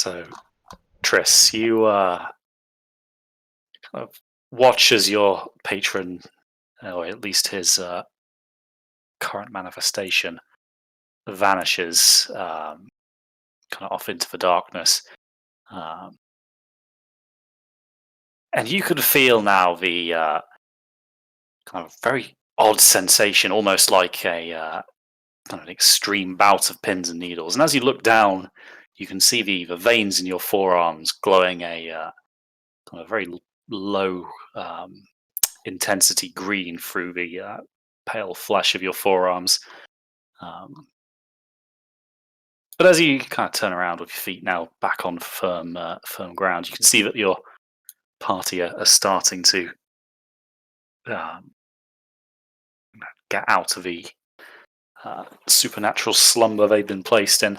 So, Triss, you kind of watch as your patron, or at least his current manifestation, vanishes kind of off into the darkness. Um, and you could feel now the kind of very odd sensation, almost like a kind of an extreme bout of pins and needles. And as you look down, you can see the veins in your forearms glowing a kind of very low intensity green through the pale flesh of your forearms. Um, but as you kind of turn around with your feet now back on firm ground, you can see that your party are starting to um, get out of the supernatural slumber they've been placed in.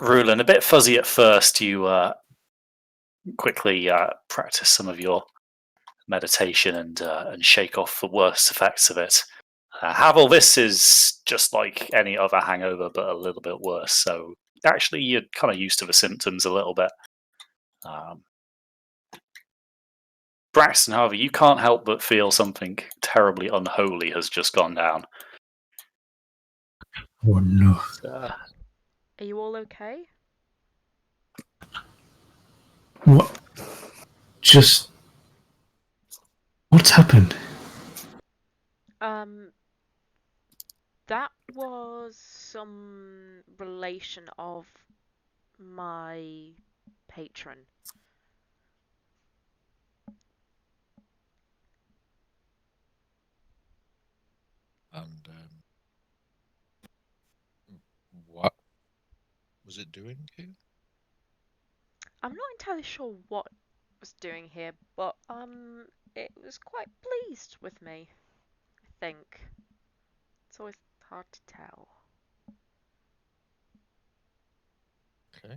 Rulin, a bit fuzzy at first, you quickly practice some of your meditation and shake off the worst effects of it. Havel, this is just like any other hangover, but a little bit worse. So actually, you're kind of used to the symptoms a little bit. Braxton, however, you can't help but feel something terribly unholy has just gone down. Oh no. Are you all okay? What? Just... What's happened? That was some relation of my patron. And what was it doing here? I'm not entirely sure what it was doing here, but it was quite pleased with me, I think. It's always hard to tell. Okay.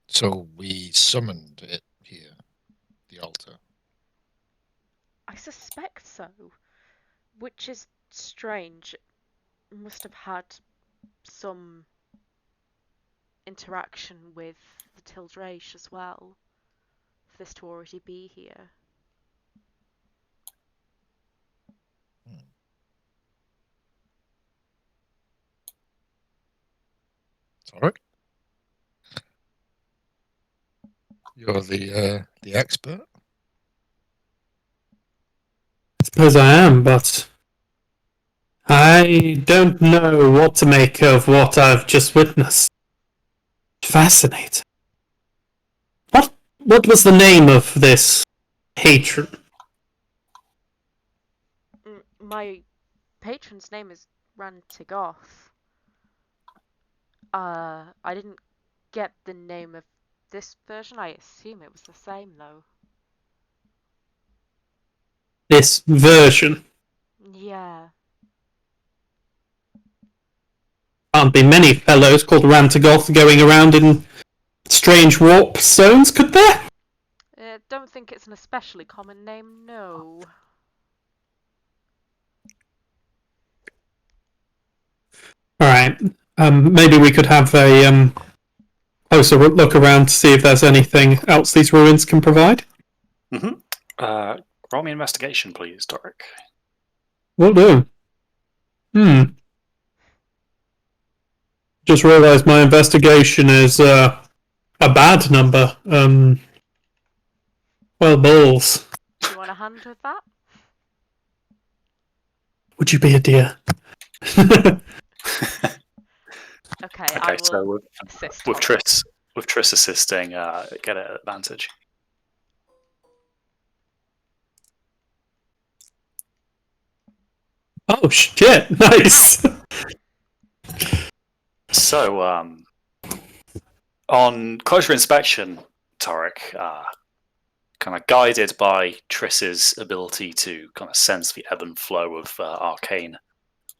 So we summoned it here, the altar. I suspect so, which is strange. It must have had some interaction with the Tildrache as well, for this to already be here. Alright. You're the expert. I suppose I am, but I don't know what to make of what I've just witnessed. Fascinating. What was the name of this patron? My patron's name is Rantigoth. I didn't get the name of this version. I assume it was the same, though. This version? Yeah. Can't be many fellows called Rantagoth going around in strange warp zones, could there? Don't think it's an especially common name, no. Alright, maybe we could have a closer look around to see if there's anything else these ruins can provide. Roll me investigation, please, Doric. Will do. Just realised my investigation is a bad number. Well, balls. Do you want a hand with that? Would you be a dear? Okay, I will so assist. With Triss assisting, get an advantage. Oh shit! Nice. So, on closer inspection, Torek, kind of guided by Triss's ability to kind of sense the ebb and flow of arcane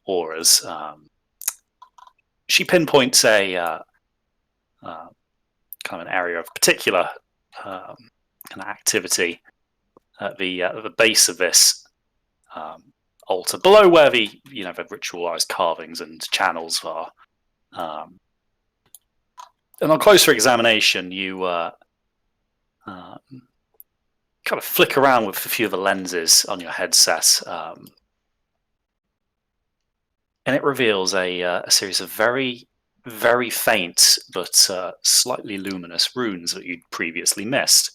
auras, she pinpoints a kind of an area of particular kind of activity at the base of this altar below where the the ritualized carvings and channels are. And on closer examination, you kind of flick around with a few of the lenses on your headset, and it reveals a series of very, very faint but slightly luminous runes that you'd previously missed.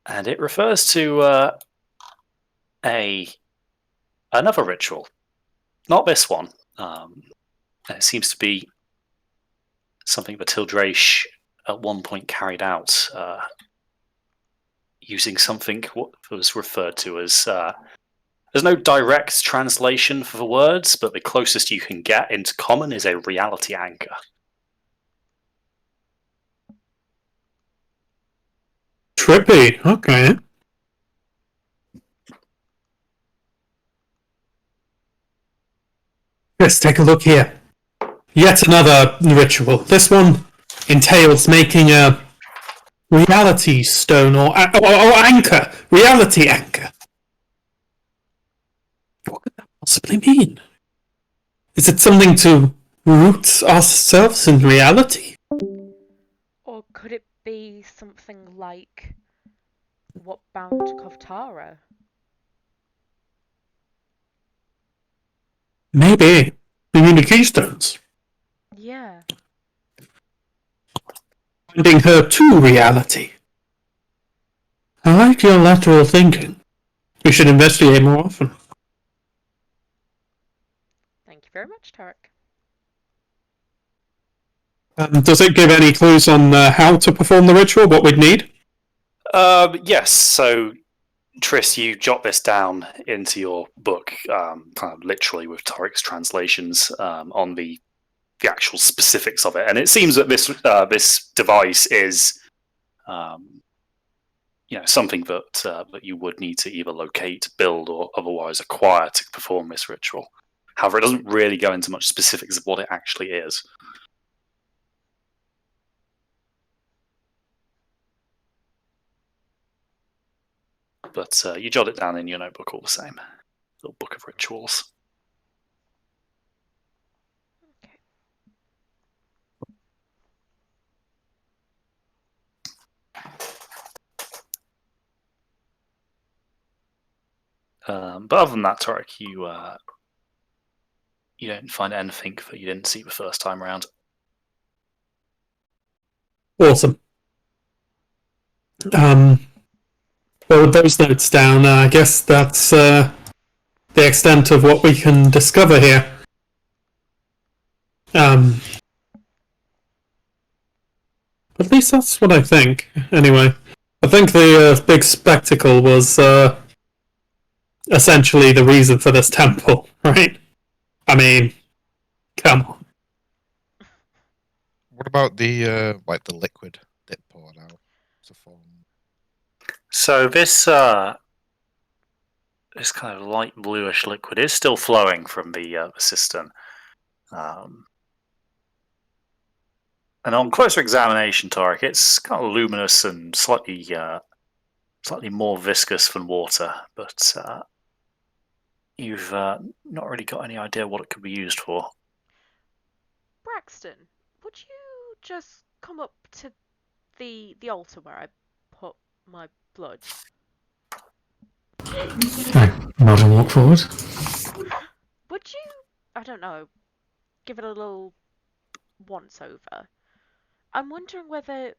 And it refers to another ritual, not this one. It seems to be something that Tildrache at one point carried out using something what was referred to as there's no direct translation for the words, but the closest you can get into common is a reality anchor. Trippy. Okay. Let's take a look here. Yet another ritual. This one entails making a reality stone or anchor. Reality anchor. What could that possibly mean? Is it something to root ourselves in reality? Or could it be something like what bound Kovtara? Maybe. The keystones. Yeah. Finding her to reality. I like your lateral thinking. We should investigate more often. Thank you very much, Tarek. Does it give any clues on how to perform the ritual, what we'd need? Yes, so Triss, you jot this down into your book, kind of literally with Tarek's translations on the actual specifics of it, and it seems that this device is, something that you would need to either locate, build, or otherwise acquire to perform this ritual. However, it doesn't really go into much specifics of what it actually is. But you jot it down in your notebook all the same. Little book of rituals. But other than that, Tarek, you don't find anything that you didn't see the first time around. Awesome. Well, with those notes down, I guess that's the extent of what we can discover here. At least that's what I think. Anyway, I think the big spectacle was essentially the reason for this temple, right? I mean, come on. What about the the liquid that poured out to form? So this this kind of light bluish liquid is still flowing from the cistern. And on closer examination, Tarek, it's kind of luminous and slightly more viscous than water, but you've not really got any idea what it could be used for. Braxton, would you just come up to the altar where I put my blood? I nod and walk forward. Would you, I don't know, give it a little once over? I'm wondering whether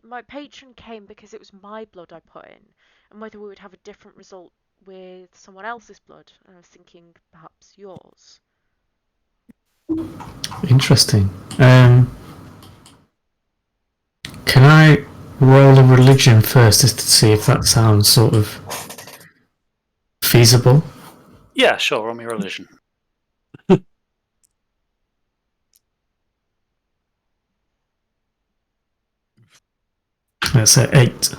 my patron came because it was my blood I put in, and whether we would have a different result with someone else's blood. And I was thinking perhaps yours. Interesting. Can I roll a religion first just to see if that sounds sort of feasible? Yeah, sure, roll me religion. That's 8.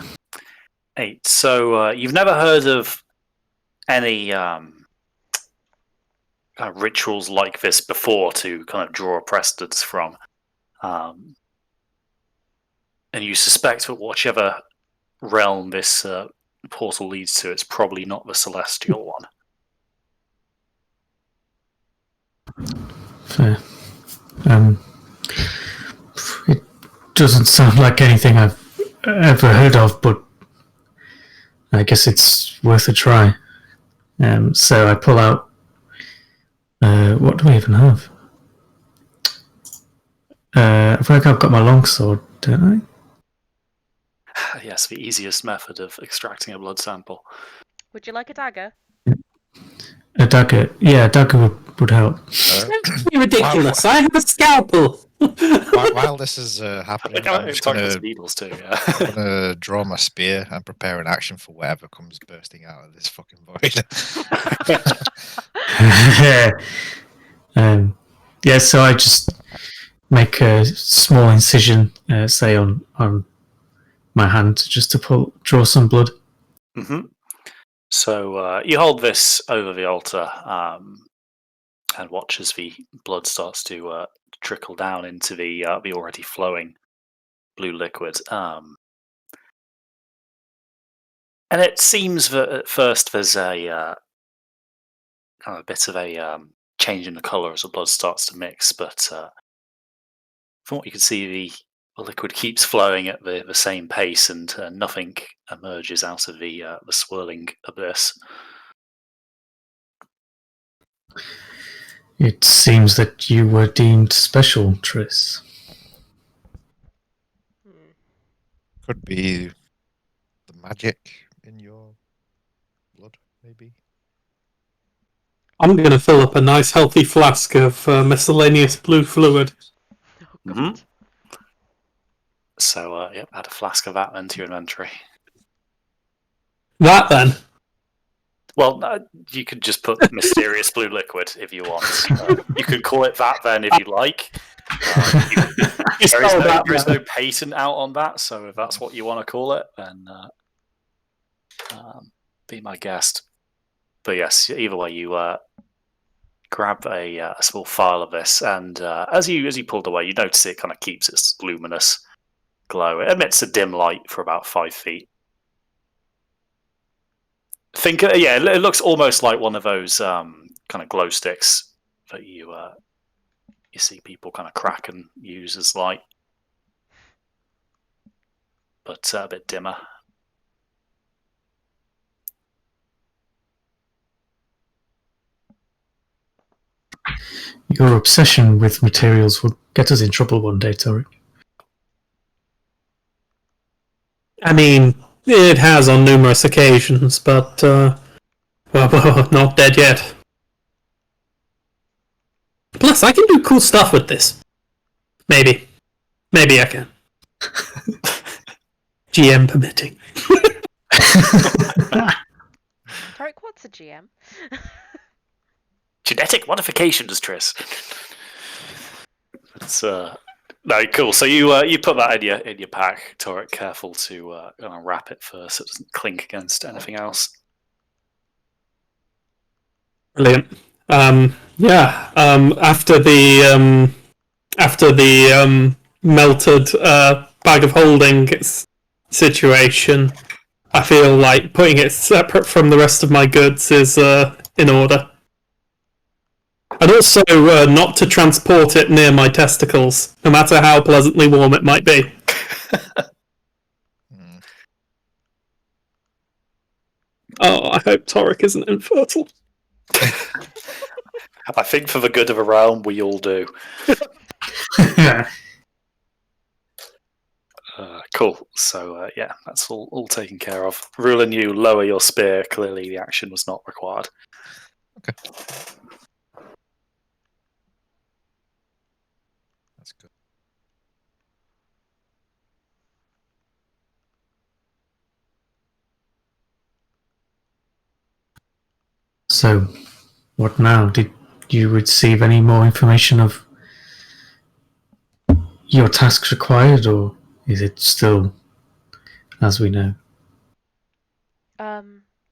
8. So you've never heard of any rituals like this before to kind of draw a precedence from. And you suspect that whichever realm this portal leads to, it's probably not the celestial one. Fair. It doesn't sound like anything I've ever heard of, but I guess it's worth a try. So I pull out. What do I even have? I feel like I've got my longsword, don't Yes, the easiest method of extracting a blood sample. Would you like a dagger? I? A dagger. Yeah, a dagger would help. You're ridiculous. I have a scalpel. While this is happening, Look, I'm it's just talking gonna to needles too. Yeah. I'm gonna draw my spear and prepare an action for whatever comes bursting out of this fucking void. Yeah, so I just make a small incision, say on my hand, just to draw some blood. So you hold this over the altar and watch as the blood starts to trickle down into the already flowing blue liquid. And it seems that at first there's a kind of a bit of a change in the colour as the blood starts to mix, but from what you can see, the liquid keeps flowing at the same pace, and nothing emerges out of the swirling abyss. It seems that you were deemed special, Triss. Could be the magic in your blood, maybe. I'm going to fill up a nice healthy flask of miscellaneous blue fluid. Oh, God. So, add a flask of that then to your inventory. That then. Well, you could just put mysterious blue liquid if you want. You could call it that then if you like. There is no patent out on that, so if that's what you want to call it, then be my guest. But yes, either way, you grab a small file of this, and as you pulled away, you notice it kind of keeps its luminous glow. It emits a dim light for about 5 feet. It looks almost like one of those kind of glow sticks that you see people kind of crack and use as light, but a bit dimmer. Your obsession with materials would get us in trouble one day, Tori. I mean, it has on numerous occasions, but well, not dead yet. Plus, I can do cool stuff with this. Maybe I can. GM permitting. Tarek, what's a GM? Genetic modifications, Triss. It's no, cool. So you put that in your pack, Torek. Careful to kind of wrap it first so it doesn't clink against anything else. Brilliant. After the melted bag of holding situation, I feel like putting it separate from the rest of my goods is in order. And also not to transport it near my testicles, no matter how pleasantly warm it might be. Oh, I hope Torek isn't infertile. I think for the good of the realm, we all do. Cool. So that's all taken care of. Rulin, you lower your spear. Clearly, the action was not required. Okay. That's good. So, what now? Did you receive any more information of your tasks required, or is it still as we know?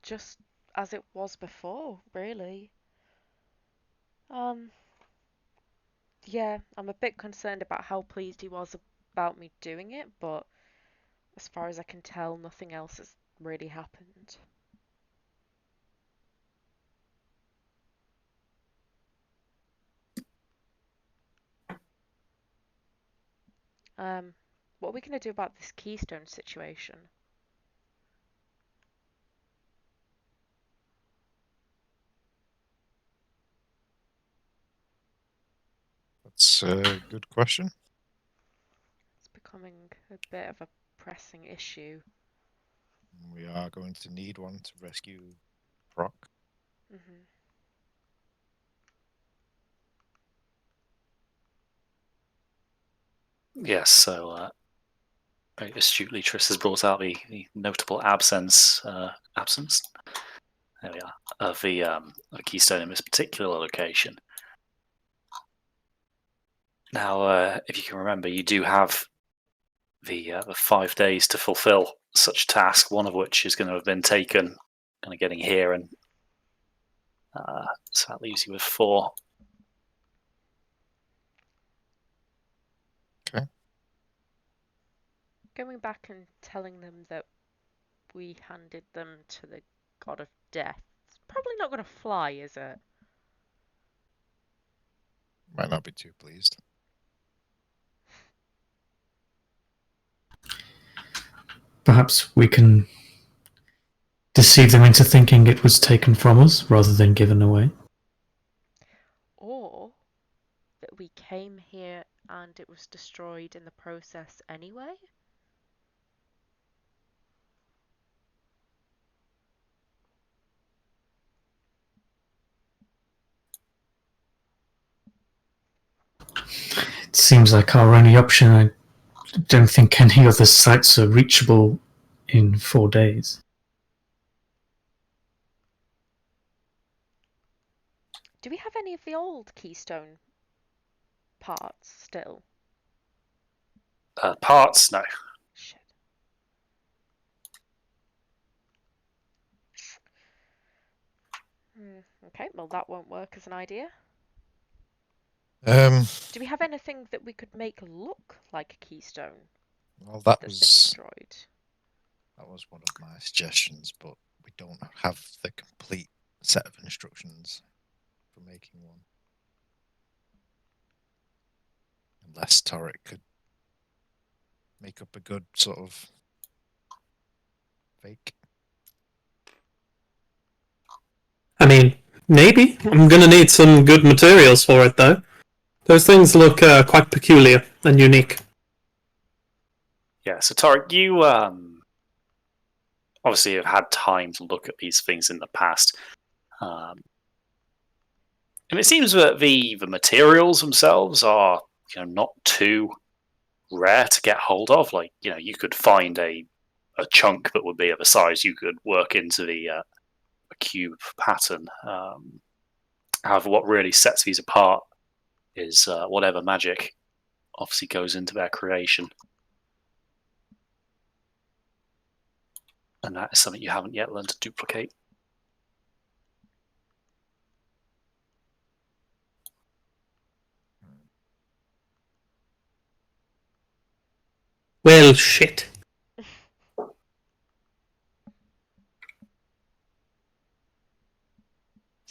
Just as it was before, really. Yeah, I'm a bit concerned about how pleased he was about me doing it, but as far as I can tell, nothing else has really happened. What are we going to do about this keystone situation? That's a good question. It's becoming a bit of a pressing issue. We are going to need one to rescue Proc. Mm-hmm. Yes, so very astutely, Triss has brought out the notable absence. There we are, of the keystone in this particular location. Now, if you can remember, you do have the 5 days to fulfill such a task. One of which is going to have been taken, kind of getting here, and so that leaves you with 4. Okay. Going back and telling them that we handed them to the god of death. It's probably not going to fly, is it? Might not be too pleased. Perhaps we can deceive them into thinking it was taken from us rather than given away. Or that we came here and it was destroyed in the process anyway? It seems like our only option. I don't think any other sites are reachable in 4 days. Do we have any of the old keystone parts still? Parts, no. Shit. Okay, well that won't work as an idea. Do we have anything that we could make look like a keystone Well, that's been destroyed? that was one of my suggestions, but we don't have the complete set of instructions for making one. Unless Torek could make up a good sort of fake. I mean, maybe. I'm gonna need some good materials for it, though. Those things look quite peculiar and unique. Yeah, so Tarek, you obviously have had time to look at these things in the past. And it seems that the materials themselves are not too rare to get hold of. Like, you could find a chunk that would be of a size you could work into the a cube pattern. However, what really sets these apart is whatever magic obviously goes into their creation. And that is something you haven't yet learned to duplicate. Well, shit.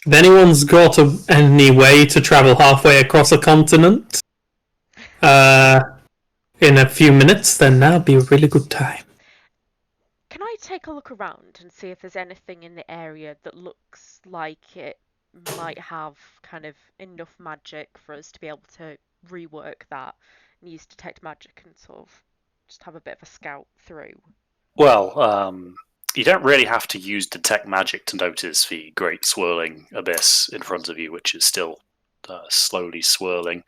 If anyone's got any way to travel halfway across a continent in a few minutes, then that'll be a really good time. Can I take a look around and see if there's anything in the area that looks like it might have kind of enough magic for us to be able to rework that and use detect magic and sort of just have a bit of a scout through? Well, you don't really have to use detect magic to notice the great swirling abyss in front of you, which is still slowly swirling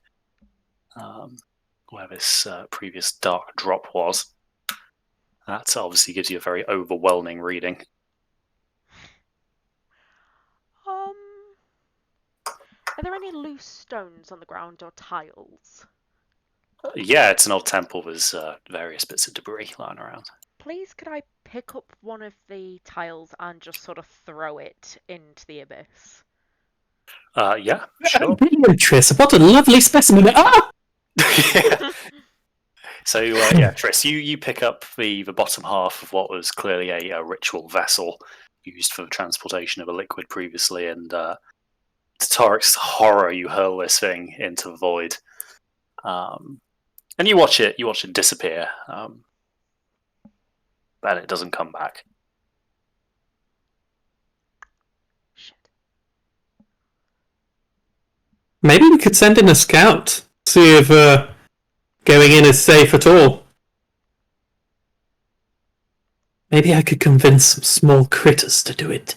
where this previous dark drop was. That obviously gives you a very overwhelming reading. Are there any loose stones on the ground or tiles? Yeah, it's an old temple. There's various bits of debris lying around. Please, could I pick up one of the tiles and just sort of throw it into the abyss? Yeah, sure. Brilliant, Triss. What a lovely specimen. Ah! So yeah, Tris, you pick up the bottom half of what was clearly a ritual vessel used for the transportation of a liquid previously, and to Tarek's horror, you hurl this thing into the void, and you watch it disappear, and it doesn't come back. Shit. Maybe we could send in a scout, see if going in is safe at all. Maybe I could convince some small critters to do it.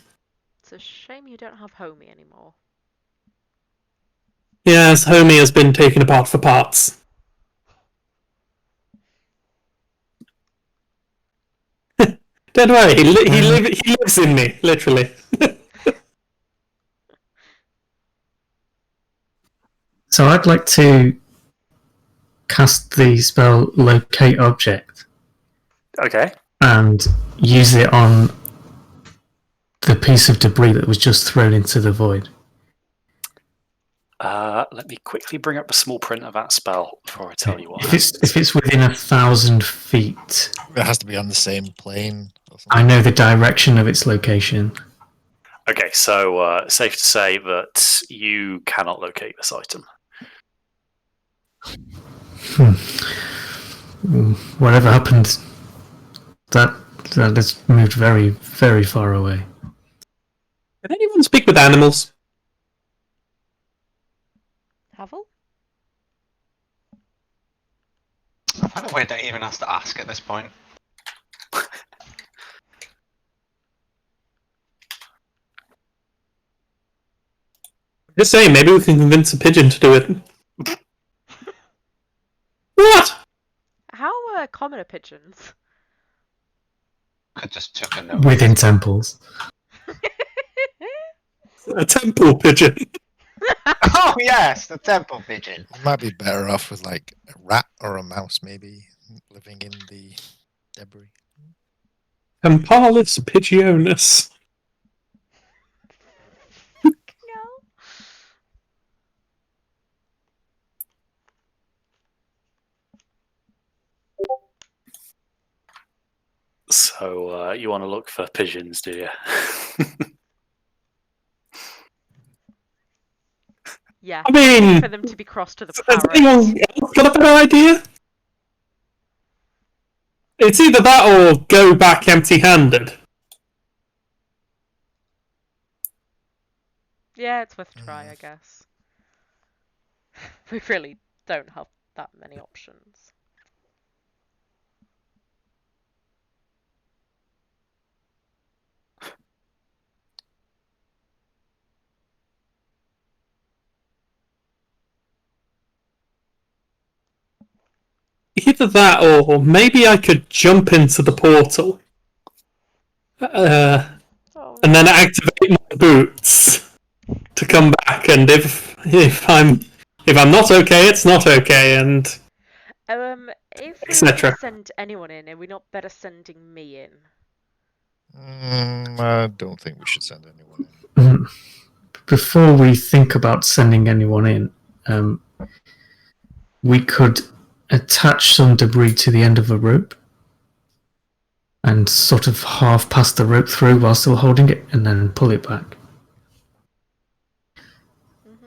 It's a shame you don't have Homie anymore. Yes, Homie has been taken apart for parts. Don't worry, he lives in me, literally. So I'd like to cast the spell Locate Object Okay. and use it on the piece of debris that was just thrown into the void. Let me quickly bring up the small print of that spell before I tell you what. If it's within 1,000 feet, It has to be on the same plane. Or I know the direction of its location. Okay, so safe to say that you cannot locate this item. Whatever happened, that has moved very, very far away. Can anyone speak with animals? Havel? I find it weird that he even has to ask at this point. Just saying, maybe we can convince a pigeon to do it. What? How common are pigeons? I just took a note. Within temples. A temple pigeon. Oh yes, the temple pigeon. You might be better off with like a rat or a mouse, maybe living in the debris. Tempalus pigionus. No. So you want to look for pigeons, do you? Yeah. I mean, For them to be crossed to the has parrot. anyone else got a better idea? It's either that or go back empty-handed. Yeah, it's worth a try, I guess. We really don't have that many options. Either that or maybe I could jump into the portal. Oh, And then activate my boots to come back, and if I'm not okay, it's not okay, and if we etc. send anyone in, are we not better sending me in? I don't think we should send anyone in. Before we think about sending anyone in, we could attach some debris to the end of a rope and sort of half pass the rope through while still holding it and then pull it back.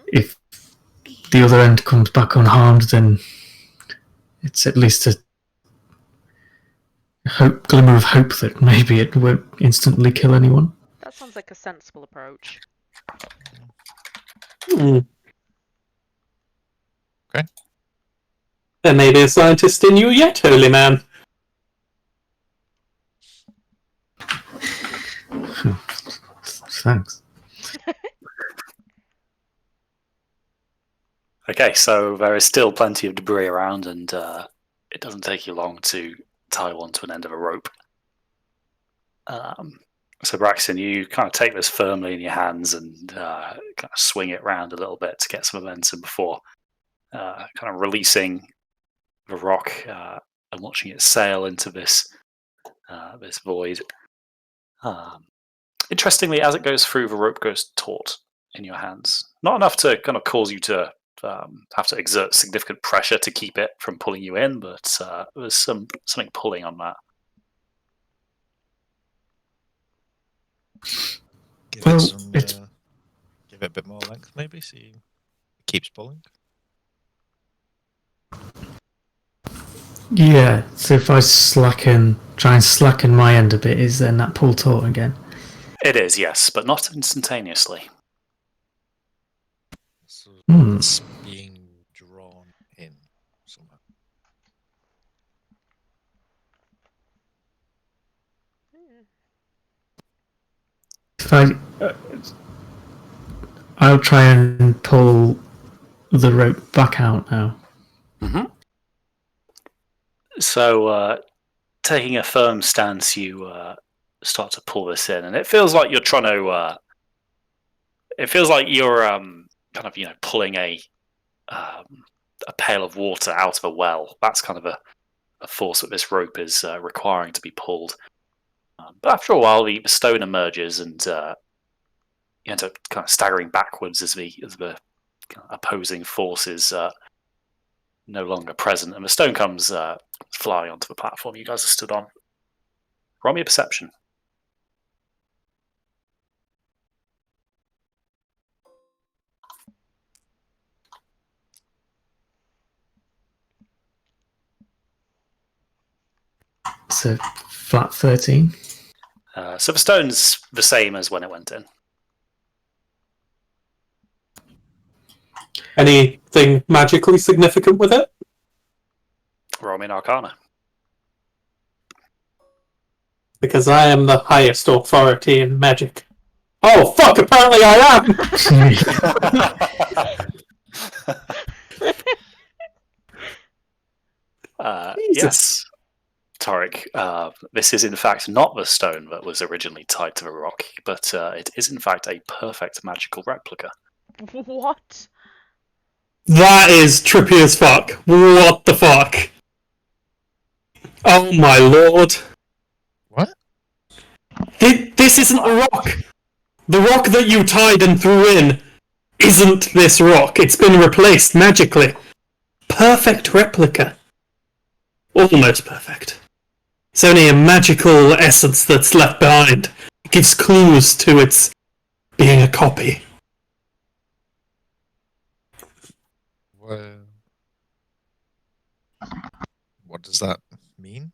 If the other end comes back unharmed, then it's at least a glimmer of hope that maybe it won't instantly kill anyone. That sounds like a sensible approach. Okay. Okay. There may be a scientist in you yet, holy man. Thanks. Okay, so there is still plenty of debris around, and it doesn't take you long to tie one to an end of a rope. So Braxton, you kind of take this firmly in your hands and kind of swing it around a little bit to get some momentum before kind of releasing the rock and watching it sail into this void. Interestingly, as it goes through, the rope goes taut in your hands. Not enough to kind of cause you to have to exert significant pressure to keep it from pulling you in, but there's something pulling on that. Give Well, it some. it's- Give it a bit more length, maybe. See, it keeps pulling. Yeah, so if I try and slacken my end a bit, is then that pull taut again? It is, yes, but not instantaneously. So Hmm. it's being drawn in somehow. If I'll try and pull the rope back out now. Mm-hmm. So, taking a firm stance, you start to pull this in, and it feels like you're trying to. It feels like you're kind of pulling a pail of water out of a well. That's kind of a force that this rope is requiring to be pulled. But after a while, the stone emerges, and you end up kind of staggering backwards as the opposing force is no longer present, and the stone comes flying onto the platform you guys are stood on. Roll me a perception. So flat 13. So the stone's the same as when it went in. Anything magically significant with it? Roll me an Arcana. Because I am the highest authority in magic. Oh, fuck, apparently I am! Yes, Torek. This is in fact not the stone that was originally tied to the rock, but it is in fact a perfect magical replica. What? That is trippy as fuck. What the fuck? Oh my lord. What? This isn't the rock! The rock that you tied and threw in isn't this rock. It's been replaced magically. Perfect replica. Almost perfect. It's only a magical essence that's left behind. It gives clues to its being a copy. Well, what does that mean?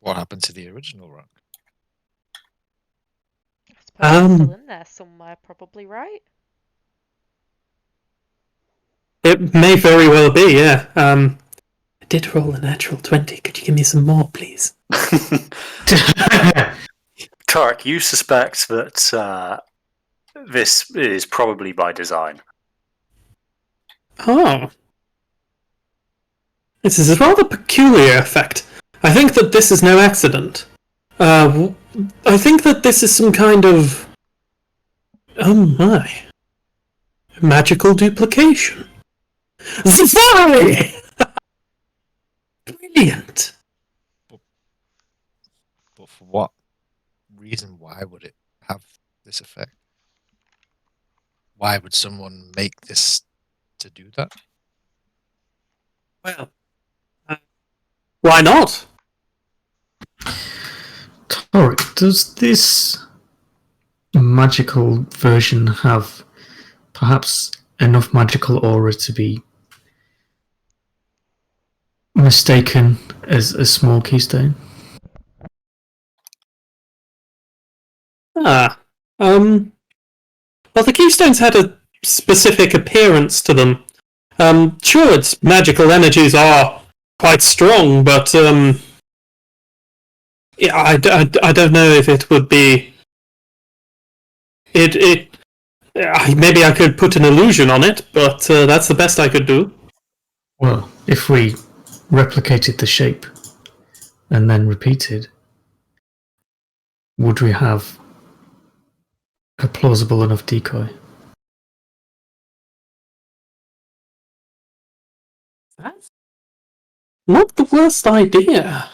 What happened to the original rock? I suppose it's still in there somewhere, probably, right? It may very well be, yeah. I did roll a natural 20. Could you give me some more, please? Torek, you suspect that this is probably by design. Oh. This is a rather peculiar effect. I think that this is no accident. I think that this is some kind of... Oh my. Magical duplication. Zafari! Brilliant. But for what reason? Why would it have this effect? Why would someone make this to do that? Well, why not? Torek, does this magical version have perhaps enough magical aura to be mistaken as a small keystone? Well, the keystones had a specific appearance to them. Sure, its magical energies are quite strong, but yeah, I don't know if it would be. Maybe I could put an illusion on it, but that's the best I could do. Well, if we replicated the shape and then repeated, would we have a plausible enough decoy? That's not the worst idea.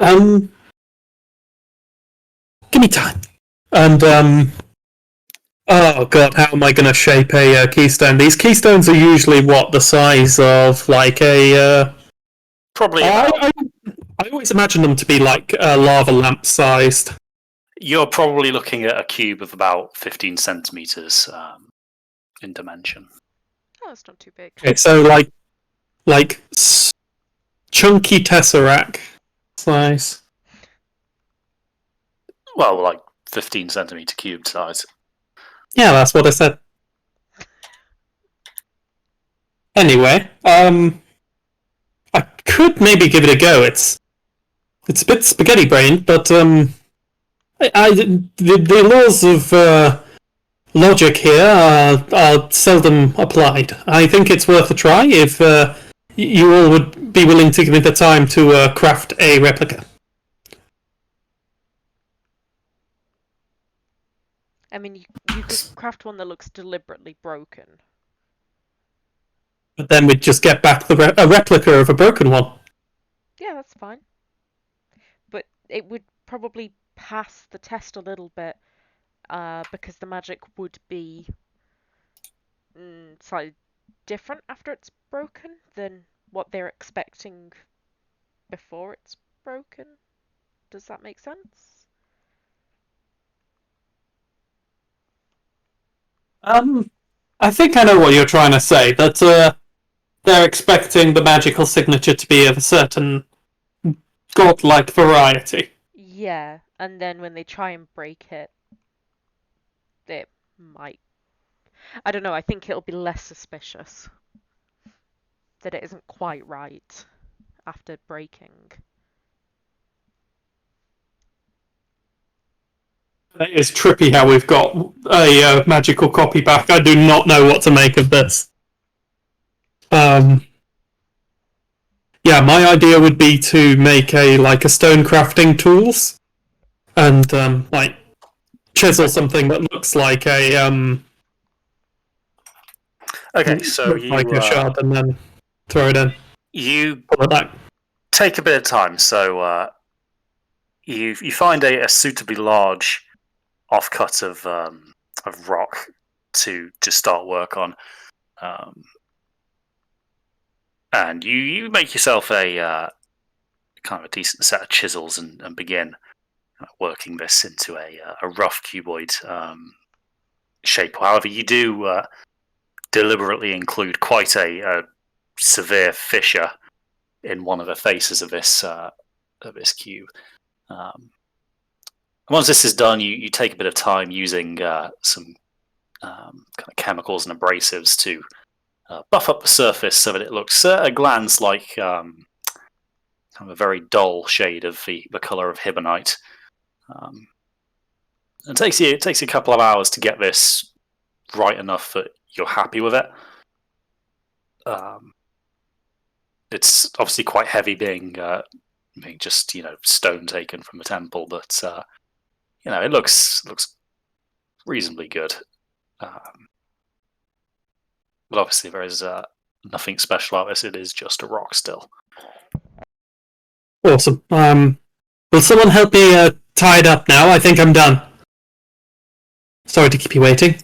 Give me time. And Oh god, how am I going to shape a keystone? These keystones are usually the size of like a. Probably about. I always imagine them to be like lava lamp sized. You're probably looking at a cube of about 15 centimeters in dimension. Oh, it's not too big. Okay, so like chunky tesseract size. Well, like 15 centimeter cube size. Yeah, that's what I said. Anyway, I could maybe give it a go. It's a bit spaghetti brained, but the laws of logic here are seldom applied. I think it's worth a try if you all would be willing to give me the time to craft a replica. I mean, you could craft one that looks deliberately broken. But then we'd just get back a replica of a broken one. Yeah, that's fine. But it would probably pass the test a little bit, because the magic would be slightly different after it's broken than what they're expecting before it's broken. Does that make sense? I think I know what you're trying to say. That they're expecting the magical signature to be of a certain godlike variety. Yeah, and then when they try and break it, it might. I don't know, I think it'll be less suspicious that it isn't quite right after breaking. It is trippy how we've got a magical copy back. I do not know what to make of this. Yeah, my idea would be to make a stone crafting tools and like chisel something that looks like a Okay, so looks like a shard and then throw it in. you Pull it back. take a bit of time. So you find a suitably large offcut of rock to start work on, and you make yourself a kind of a decent set of chisels and begin working this into a rough cuboid shape. However, you do deliberately include quite a severe fissure in one of the faces of this cube. Once this is done, you take a bit of time using some kind of chemicals and abrasives to buff up the surface so that it looks at a glance like kind of a very dull shade of the color of hibonite. It takes you a couple of hours to get this right enough that you're happy with it. It's obviously quite heavy, being just stone taken from the temple, but it looks reasonably good. But obviously there is nothing special about this. It is just a rock still. Awesome. Will someone help me tie it up now? I think I'm done. Sorry to keep you waiting.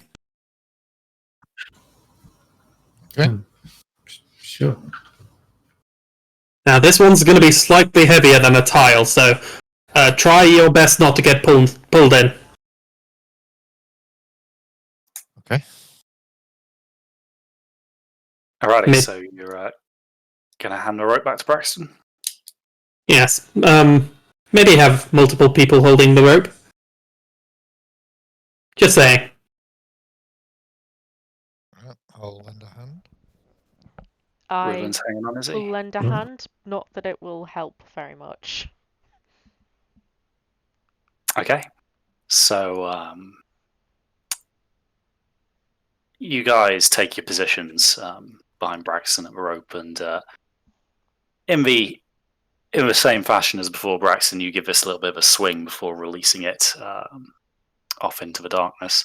Okay. Sure. Now this one's going to be slightly heavier than a tile, so try your best not to get pulled in. Okay. Alrighty, so you're gonna hand the rope back to Braxton? Yes. Maybe have multiple people holding the rope. Just saying. Right, I'll lend a hand. I Riven's hanging on, is will he? lend a hand, not that it will help very much. Okay. So you guys take your positions behind Braxton at the rope, and in the same fashion as before, Braxton, you give this a little bit of a swing before releasing it off into the darkness.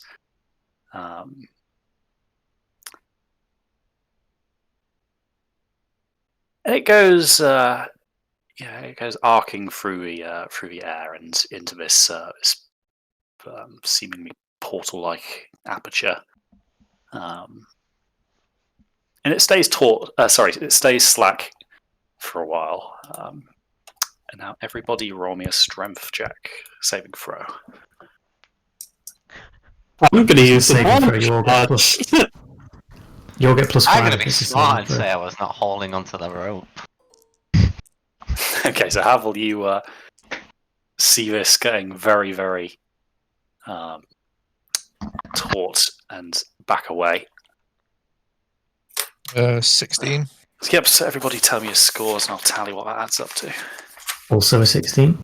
It goes, it goes arcing through the air and into this seemingly portal-like aperture, and it stays taut. It stays slack for a while. And now everybody roll me a strength check, saving throw. I'm going to use the Saving throw, one you all get plus. You'll get +5. I'm gonna be against the smart and saving throw. say I was not holding onto the rope. Okay, so Havel, you see this getting very, very taut and back away. 16. Yep, so everybody tell me your scores and I'll tally what that adds up to. Also a 16.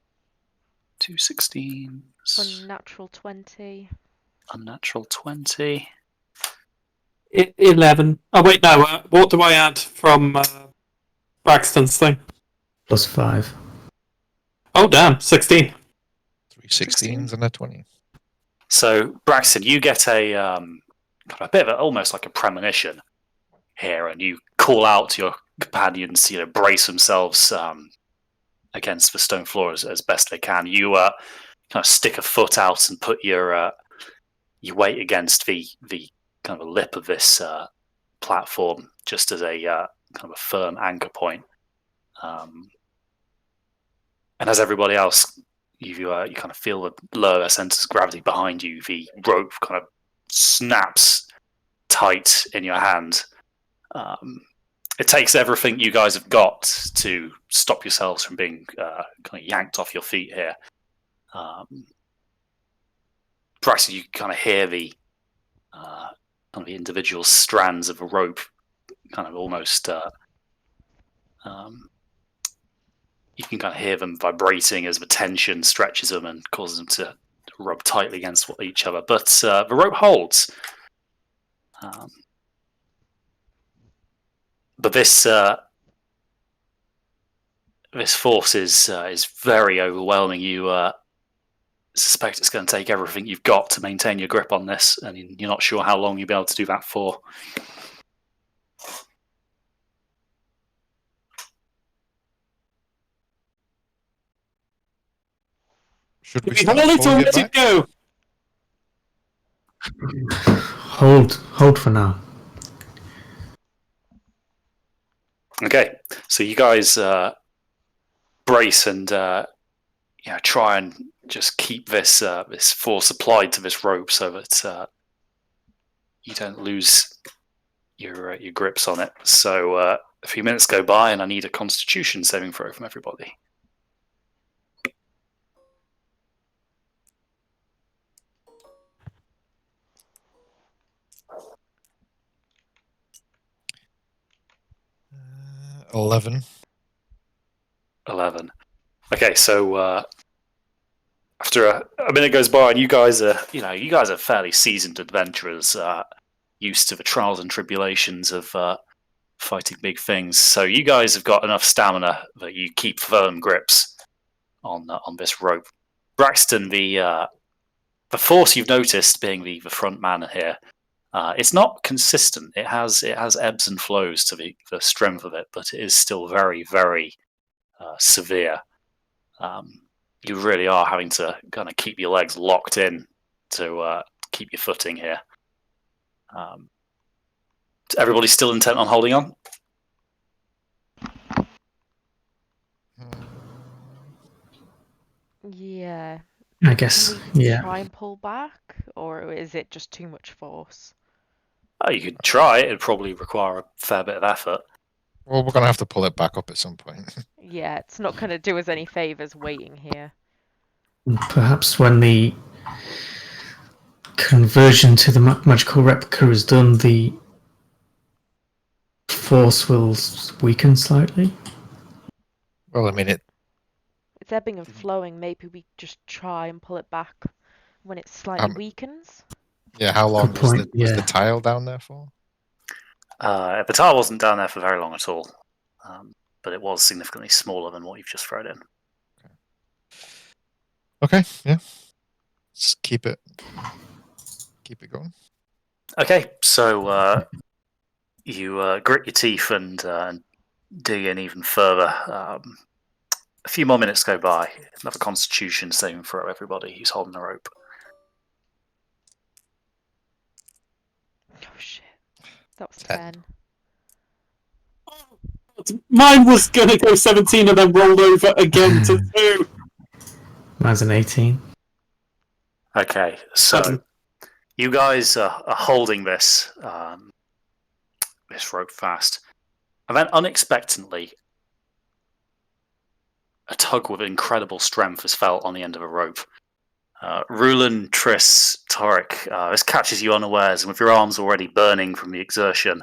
2 16s. Unnatural 20. Unnatural 20. 11. Oh wait, no. What do I add from Braxton's thing? +5. Oh damn, 16. 3 16s and a 20. So Braxton, you get a bit of almost like a premonition here, and you call out to your companions, brace themselves against the stone floor as best they can. You kind of stick a foot out and put your weight against the kind of a lip of this platform, just as a kind of a firm anchor point. And as everybody else, you kind of feel the lower centers of gravity behind you. The rope kind of snaps tight in your hand. It takes everything you guys have got to stop yourselves from being kind of yanked off your feet here. Braxton, you kind of hear the kind of the individual strands of a rope kind of almost you can kind of hear them vibrating as the tension stretches them and causes them to rub tightly against each other. But the rope holds. But this force is very overwhelming. You suspect it's going to take everything you've got to maintain your grip on this, and you're not sure how long you'll be able to do that for. Should we Hold start it or pulling it let it back? go? Hold for now. Okay, so you guys brace and try and just keep this this force applied to this rope so that you don't lose your grips on it. So a few minutes go by, and I need a Constitution saving throw from everybody. Uh, 11. 11. Okay, so after a minute goes by, and you guys are fairly seasoned adventurers, used to the trials and tribulations of fighting big things. So you guys have got enough stamina that you keep firm grips on this rope. Braxton, the force you've noticed, being the front man here, it's not consistent. It has ebbs and flows to the strength of it, but it is still very, very severe. You really are having to kind of keep your legs locked in to keep your footing here. Everybody's still intent on holding on? Yeah. I guess, Can we yeah. try and pull back, or is it just too much force? Oh, you could try. It'd probably require a fair bit of effort. Well, we're going to have to pull it back up at some point. Yeah, it's not going to do us any favors waiting here. Perhaps when the conversion to the magical replica is done, the force will weaken slightly. Well, I mean, It's ebbing and flowing. Maybe we just try and pull it back when it slightly weakens. yeah, how long Good was point, was the yeah. tile down there for? The tile wasn't down there for very long at all, but it was significantly smaller than what you've just thrown in. Okay, yeah. Just keep it going. Okay, so you grit your teeth and dig in even further. A few more minutes go by. Another Constitution saving throw, everybody who's holding the rope. Oh shit. That was 10. 10. Mine was gonna go 17 and then rolled over again to 2. Mine's an 18. Okay, so you guys are holding this this rope fast, and then unexpectedly, a tug with incredible strength is felt on the end of a rope. Rulin, Triss, Torek, this catches you unawares, and with your arms already burning from the exertion,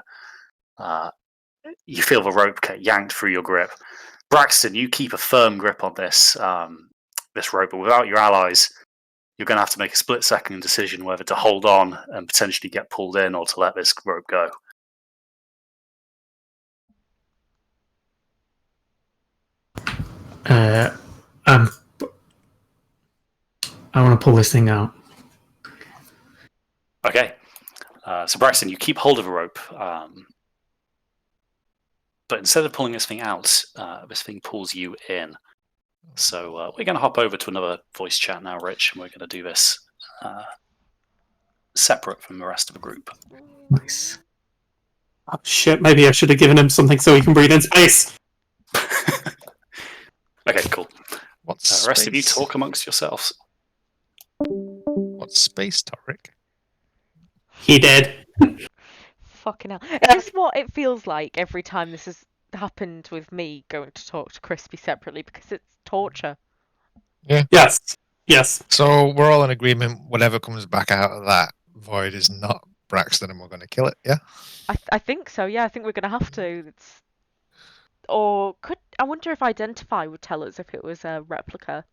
you feel the rope get yanked through your grip. Braxton, you keep a firm grip on this this rope, but without your allies, you're going to have to make a split-second decision whether to hold on and potentially get pulled in or to let this rope go. I want to pull this thing out. Okay. So Braxton, you keep hold of a rope, but instead of pulling this thing out, this thing pulls you in. So we're going to hop over to another voice chat now, Rich, and we're going to do this separate from the rest of the group. Nice. Oh shit, maybe I should have given him something so he can breathe in space. Okay, cool. What's The rest of you space? talk amongst yourselves. What's space, Torek? He did. Fucking hell. Is this what it feels like every time this has happened with me going to talk to Crispy separately? Because it's torture. Yes. Yes. So we're all in agreement. Whatever comes back out of that void is not Braxton, and we're going to kill it. Yeah. I think so, yeah. I think we're going to have to. Or I wonder if Identify would tell us if it was a replica.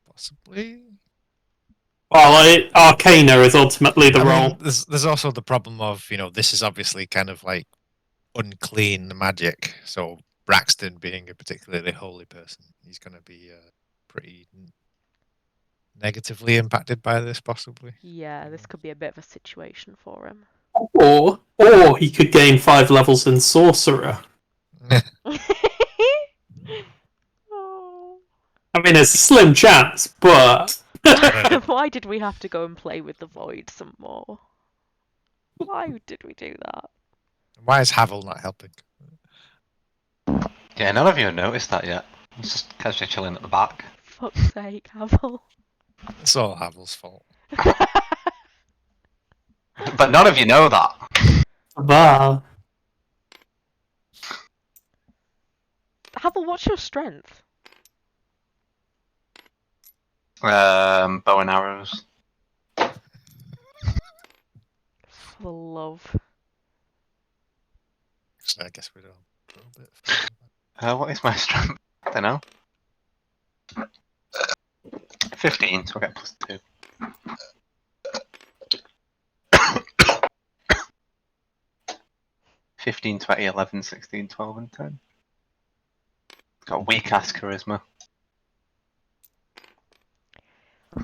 Possibly. Well, Arcana is ultimately the role. Mean, there's also the problem of, this is obviously kind of like unclean magic. So Braxton being a particularly holy person, he's going to be pretty negatively impacted by this, possibly. Yeah, this could be a bit of a situation for him. Or he could gain 5 levels in Sorcerer. Oh. I mean, it's a slim chance, but... Why did we have to go and play with the void some more? Why did we do that? Why is Havel not helping? Yeah, none of you have noticed that yet. He's just casually chilling at the back. Fuck's sake, Havel. It's all Havel's fault. But none of you know that. Wow. Havel, what's your strength? Bow and arrows. For the love. So I guess we don't a little bit. What is my strength? I don't know. 15, so I get plus 2. Fifteen, 20, 11, 16, 12, and 10. Got a weak ass charisma. I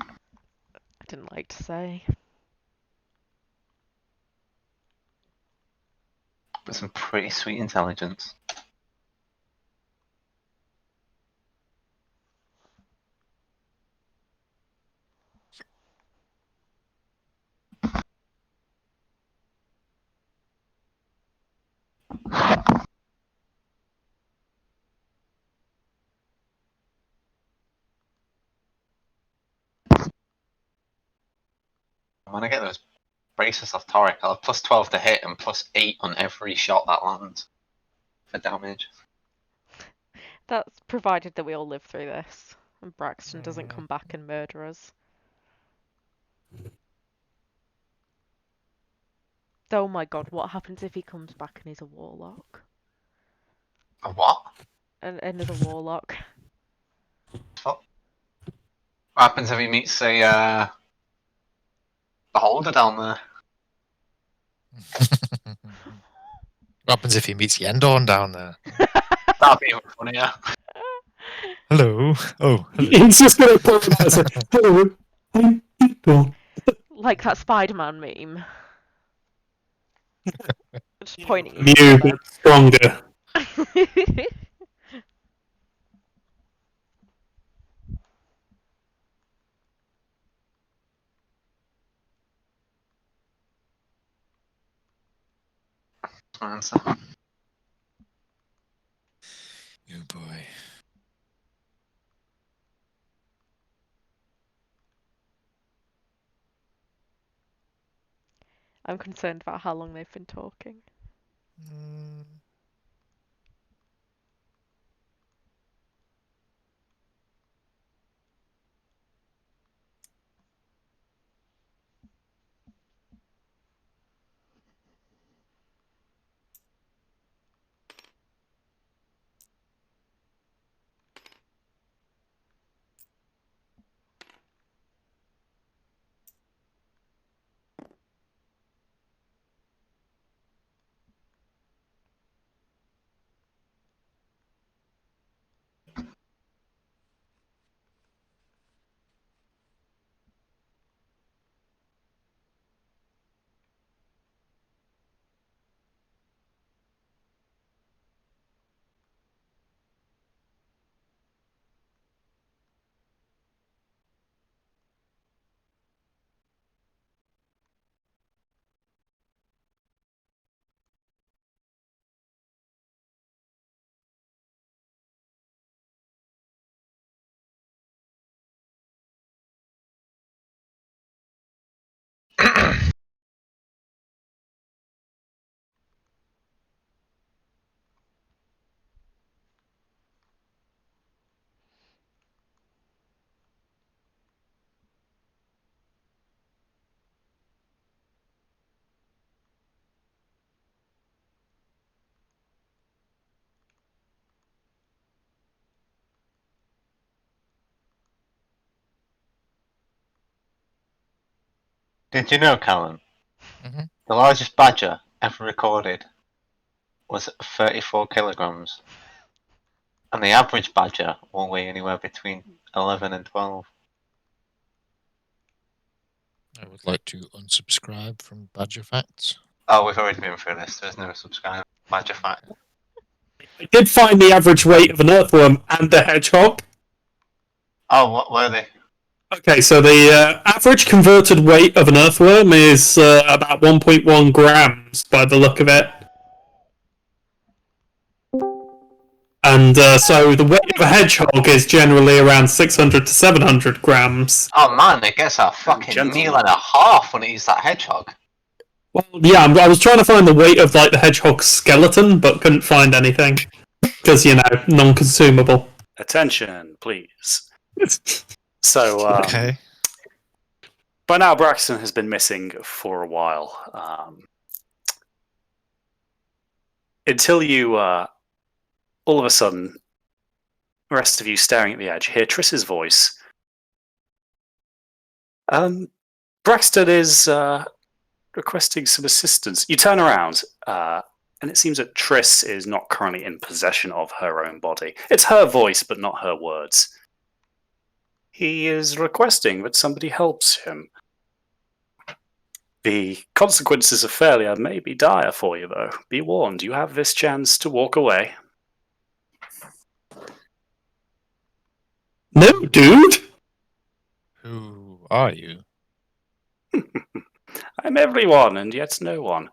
didn't like to say. But some pretty sweet intelligence. When I get those braces off Torek, I'll have plus 12 to hit and plus 8 on every shot that lands for damage. That's provided that we all live through this and Braxton doesn't come back and murder us. Oh my god, what happens if he comes back and he's a warlock? A what? Another warlock. What happens if he meets a beholder down there? What happens if he meets Yendorn down there? That'd be even funnier. Hello. Oh, hello. He's just going to put it as a... Hello, I'm people. Like that Spider-Man meme. Just pointing at New, each but stronger. other. answer. Oh boy. I'm concerned about how long they've been talking. Mm. Did you know, Callum? Mm-hmm. The largest badger ever recorded was 34 kilograms, and the average badger will weigh anywhere between 11 and 12. I would like to unsubscribe from Badger Facts. Oh, we've already been through this. There's no subscribe. Badger fact. I did find the average weight of an earthworm and a hedgehog. Oh, what were they? Okay, so the average converted weight of an earthworm is about 1.1 grams by the look of it. And so the weight of a hedgehog is generally around 600 to 700 grams. Oh man, it gets a fucking Gentlemen. meal and a half when it eats that hedgehog. Well, yeah, I was trying to find the weight of like the hedgehog's skeleton, but couldn't find anything. Because, non-consumable. Attention, please. So, Okay. by now, Braxton has been missing for a while. Until you, all of a sudden, the rest of you staring at the edge, hear Triss's voice. Braxton is requesting some assistance. You turn around, and it seems that Triss is not currently in possession of her own body. It's her voice, but not her words. He is requesting that somebody helps him. The consequences of failure may be dire for you, though. Be warned, you have this chance to walk away. No, dude! Who are you? I'm everyone, and yet no one.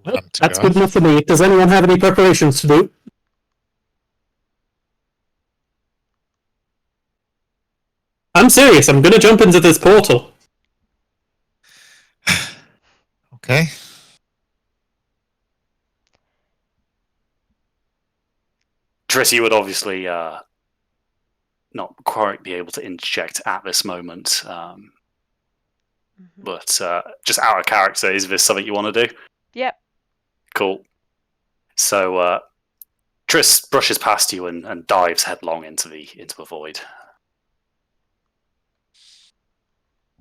That's good enough for me. Does anyone have any preparations to do? I'm serious, I'm gonna jump into this portal. Okay. Triss, you would obviously not quite be able to interject at this moment. But just out of character, is this something you want to do? Yep. Cool. So Triss brushes past you and dives headlong into the void.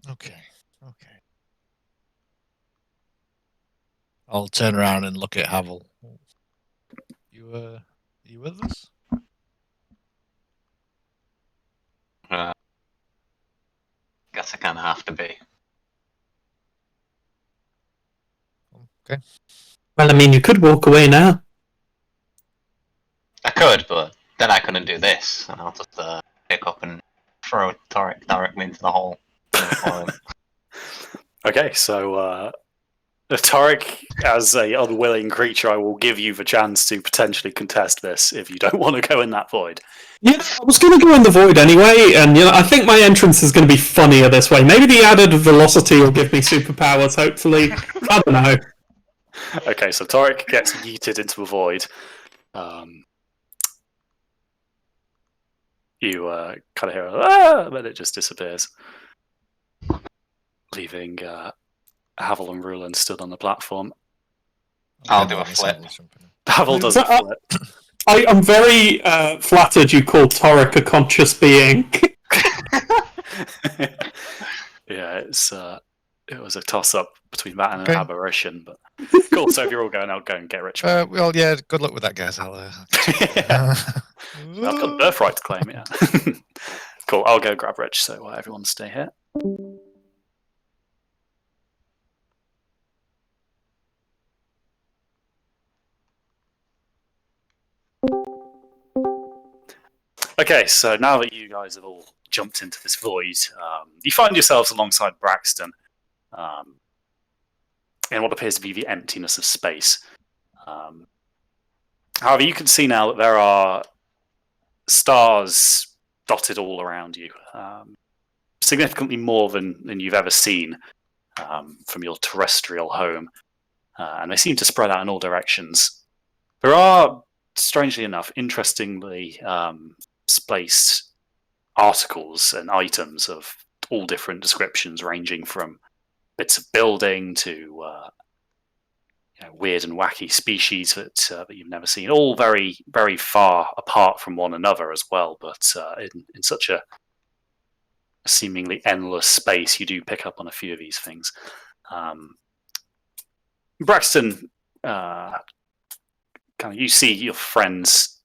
Okay. I'll turn around and look at Havel. You with us? Guess I kind of have to be. Okay. Well, I mean, you could walk away now. I could, but then I couldn't do this, and I'll just pick up and throw Torek directly into the hole. Okay, so Tarek, as a unwilling creature, I will give you the chance to potentially contest this if you don't want to go in that void. Yeah, I was going to go in the void anyway, and I think my entrance is going to be funnier this way. Maybe the added velocity will give me superpowers. Hopefully, I don't know. Okay, so Tarek gets yeeted into the void. You kind of hear a but it just disappears, leaving Havel and Ruland stood on the platform. I'll do a flip. Havel does a flip. I'm very flattered you called Torek a conscious being. Yeah, it was a toss-up between that and an aberration, but cool. So if you're all going out, go and get rich. Well, yeah. Good luck with that, guys. I've got the birthright to claim, yeah. Cool. I'll go grab Rich. So everyone stay here. Okay, so now that you guys have all jumped into this void, you find yourselves alongside Braxton in what appears to be the emptiness of space. However, you can see now that there are stars dotted all around you, significantly more than you've ever seen from your terrestrial home, and they seem to spread out in all directions. There are, strangely enough, interestingly spaced articles and items of all different descriptions, ranging from bits of building to weird and wacky species that you've never seen, all very, very far apart from one another as well, but in such a seemingly endless space, you do pick up on a few of these things. Braxton, you see your friends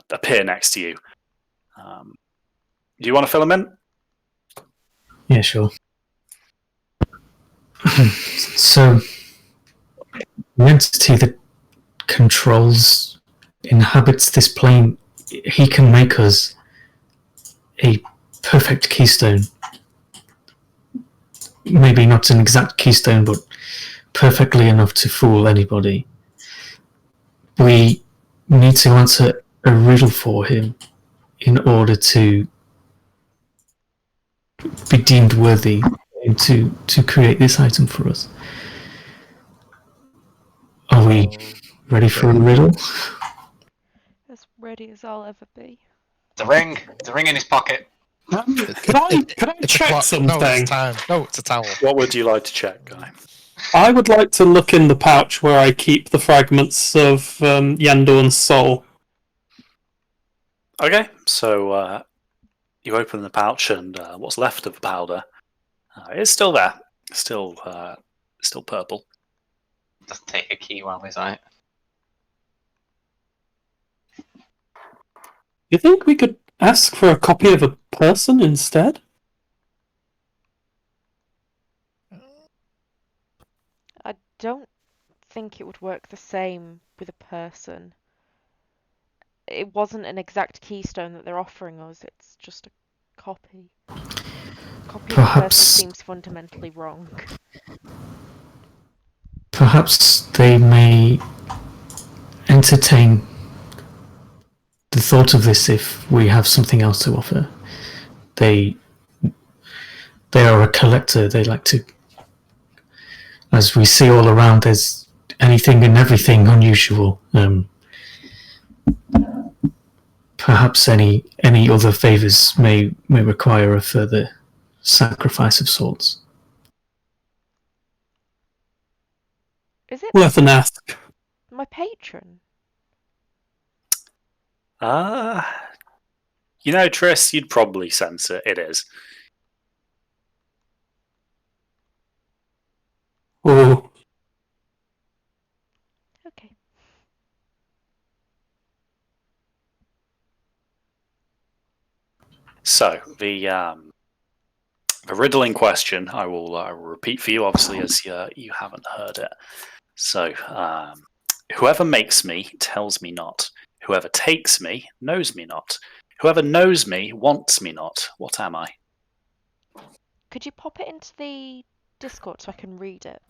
appear next to you. Do you want to fill them in? Yeah, sure. So, the entity that inhabits this plane, he can make us a perfect keystone. Maybe not an exact keystone, but perfectly enough to fool anybody. We need to answer a riddle for him in order to be deemed worthy to create this item for us. Are we ready for a riddle? As ready as I'll ever be. The ring in his pocket. Could I check something? No, it's time. No, it's a towel. What would you like to check, Guy? I would like to look in the pouch where I keep the fragments of Yandorn's soul. Okay, so you open the pouch, and what's left of the powder is still there, still purple. Just take a key while he's out. You think we could ask for a copy of a person instead? I don't think it would work the same with a person. It wasn't an exact keystone that they're offering us, it's just a copy. A copy of a person seems fundamentally wrong. Perhaps they may entertain the thought of this if we have something else to offer. They are a collector. They like to, as we see all around, there's anything and everything unusual. Perhaps any other favours may require a further sacrifice of sorts. Is it Worth an ask. my patron? Triss, you'd probably sense it. It is. Oh, Okay. So the riddle in question, I will repeat for you, obviously, as you haven't heard it. So, whoever makes me tells me not. Whoever takes me knows me not. Whoever knows me wants me not. What am I? Could you pop it into the Discord so I can read it?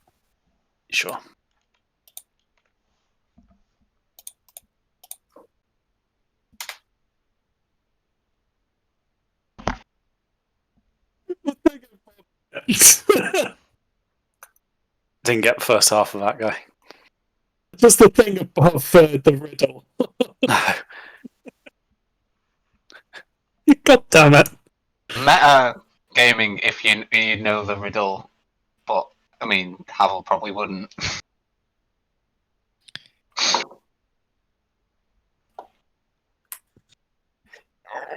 Sure. Didn't get the first half of that guy. Just the thing above the riddle. No. God damn it. Meta gaming, if you know the riddle, but I mean, Havel probably wouldn't.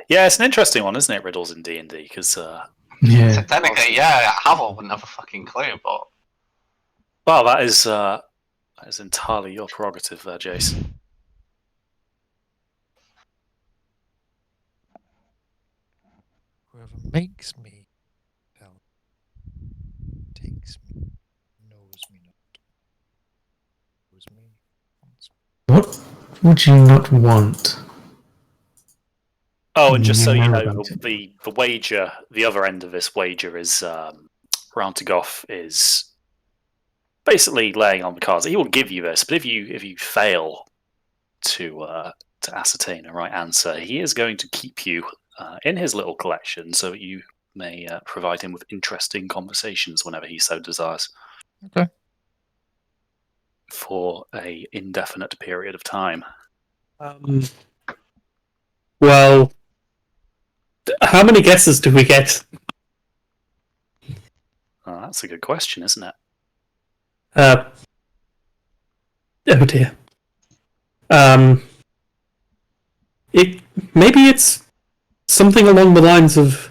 Yeah, it's an interesting one, isn't it? Riddles in D&D, because So Yeah. technically, yeah, Havel wouldn't have a fucking clue, but well, that is entirely your prerogative there, Jace. Whoever makes me tell, takes me, knows me not, knows me, wants me. What would you not want? Oh, and just so you know know, about it. the wager, the other end of this wager is Round to Goff is basically laying on the cards. He will give you this, but if you fail to ascertain a right answer, he is going to keep you in his little collection so that you may provide him with interesting conversations whenever he so desires. Okay. For a indefinite period of time. Well, how many guesses do we get? Oh, that's a good question, isn't it? Oh dear. Maybe it's something along the lines of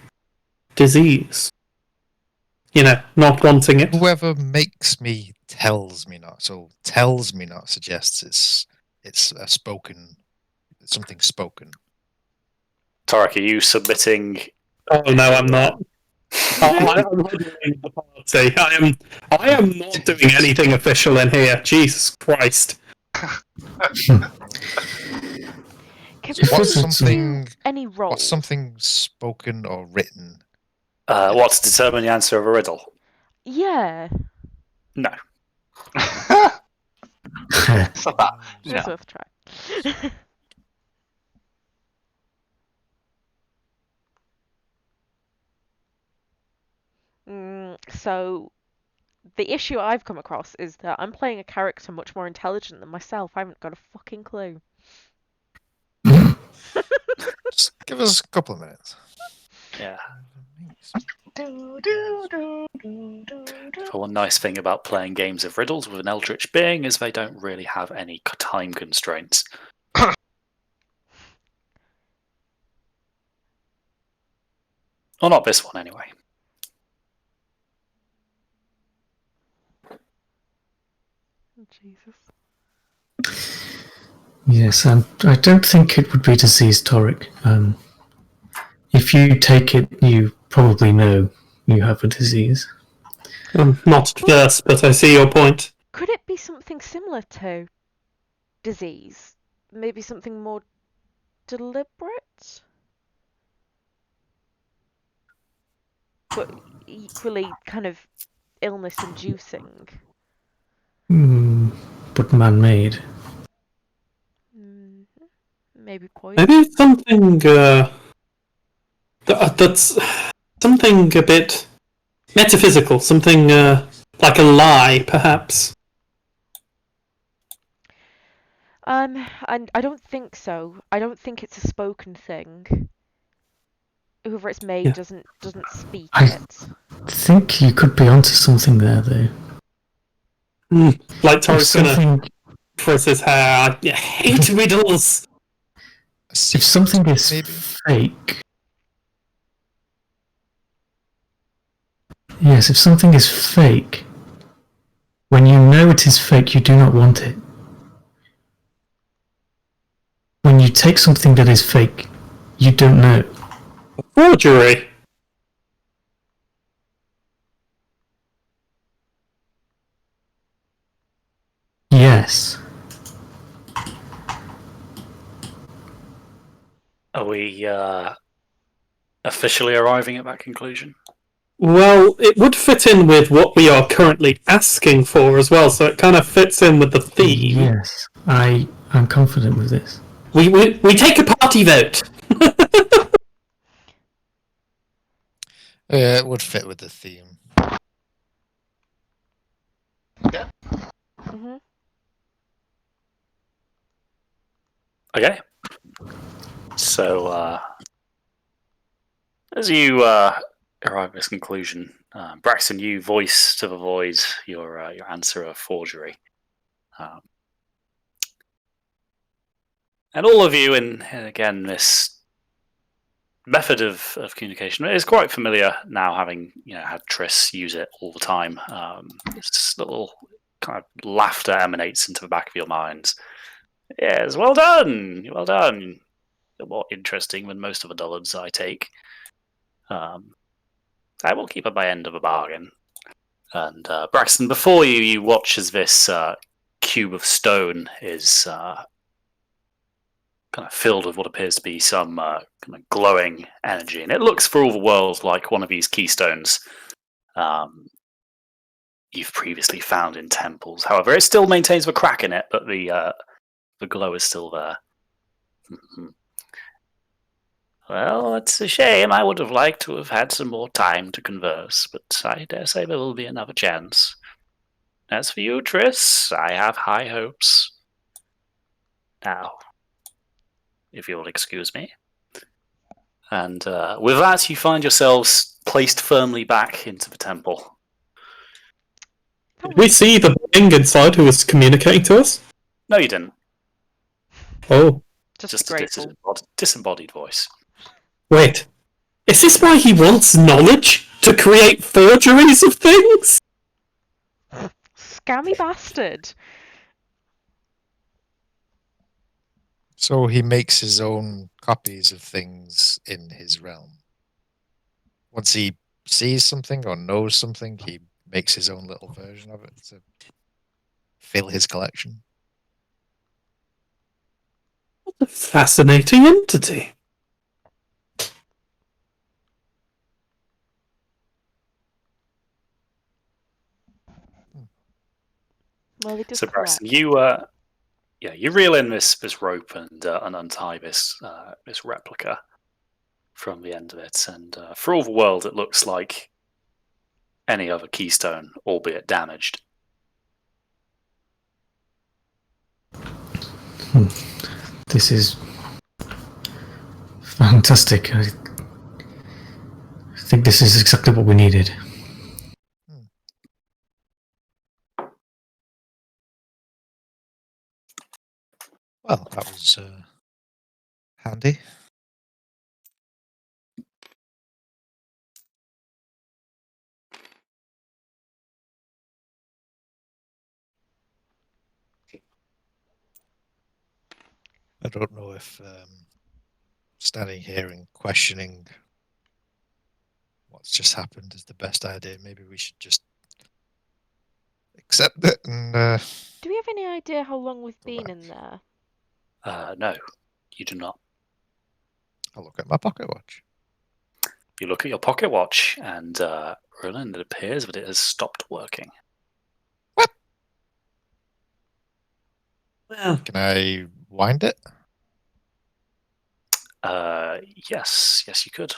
disease. You know, not wanting it. Whoever makes me tells me not. So tells me not suggests it's a spoken, something spoken. Tarek, are you submitting? Oh no, I'm not. I'm leading the party. I am not doing anything official in here. Jesus Christ. Can So what's we something? do any roles? What's something spoken or written? What to determine the answer of a riddle? Yeah. No. so that It was no. worth a try. So, the issue I've come across is that I'm playing a character much more intelligent than myself. I haven't got a fucking clue. Just give us a couple of minutes. Yeah. For one nice thing about playing games of riddles with an eldritch being is they don't really have any time constraints. Well, not this one, anyway. Jesus. Yes, I don't think it would be disease, Toric. If you take it, you probably know you have a disease. I'm not adverse, but I see your point. Could it be something similar to disease? Maybe something more deliberate? But equally kind of illness inducing. But man-made. Maybe poison. Maybe it's something that's something a bit metaphysical, something like a lie, perhaps. And I don't think so. I don't think it's a spoken thing. Whoever it's made doesn't speak it. I think you could be onto something there, though. Like Torik's gonna frizz his hair. I hate riddles. If something is maybe? fake... Yes, if something is fake, when you know it is fake, you do not want it. When you take something that is fake, you don't know. Forgery. Yes. Are we officially arriving at that conclusion? Well, it would fit in with what we are currently asking for as well, so it kind of fits in with the theme. Yes, I'm confident with this. We take a party vote. Yeah, it would fit with the theme. Hmm. Okay. So, as you arrive at this conclusion, Braxton, you voice to the void your answer of forgery. And all of you, in again, this method of communication is quite familiar now, having had Triss use it all the time. This little kind of laughter emanates into the back of your minds. Yes, well done, well done. More interesting than most of the dullards I take. I will keep it by end of a bargain. And Braxton, before you watch as this cube of stone is kind of filled with what appears to be some kind of glowing energy, and it looks for all the world like one of these keystones you've previously found in temples. However, it still maintains the crack in it, but the glow is still there. Well, it's a shame. I would have liked to have had some more time to converse, but I dare say there will be another chance. As for you, Triss, I have high hopes. Now, if you'll excuse me. And with that, you find yourselves placed firmly back into the temple. Did we see the being inside who was communicating to us? No, you didn't. Oh, Just grateful. a disembodied voice. wait. Is this why he wants knowledge? To create forgeries of things? Scammy bastard. So he makes his own copies of things in his realm. Once he sees something or knows something, he makes his own little version of it to fill his collection. What a fascinating entity. Well, it is So, correct. Braxton, you reel in this rope and untie this replica from the end of it, and for all the world, it looks like any other keystone, albeit damaged. This is fantastic. I think this is exactly what we needed. Well, that was handy. I don't know if standing here and questioning what's just happened is the best idea. Maybe we should just accept it and Do we have any idea how long we've Go been back. in there? No, you do not. I'll look at my pocket watch. You look at your pocket watch, and Roland, it appears that it has stopped working. Well, Can I wind it? Yes, you could.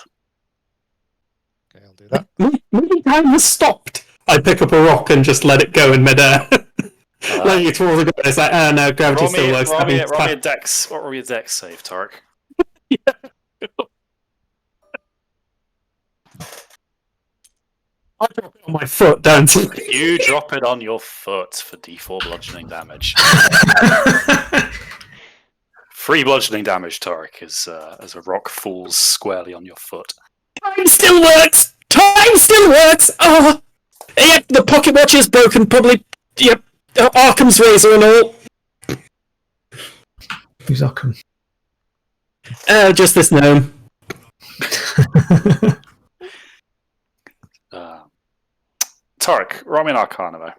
Okay, I'll do that. maybe time has stopped. I pick up a rock and just let it go in midair. Letting it towards the ground. It's like, oh no, gravity still works. Roll me a dex. What roll your dex save, Tarek? I drop it on my foot down to You drop it on your foot for D4 bludgeoning damage. 3 bludgeoning damage, Tarek, as a rock falls squarely on your foot. Time still works! Time still works! Oh! Yep, the pocket watch is broken, probably. Yep, Arkham's razor and all. Who's Ockham? Just this gnome. Tarek, roll me an Arcana, though.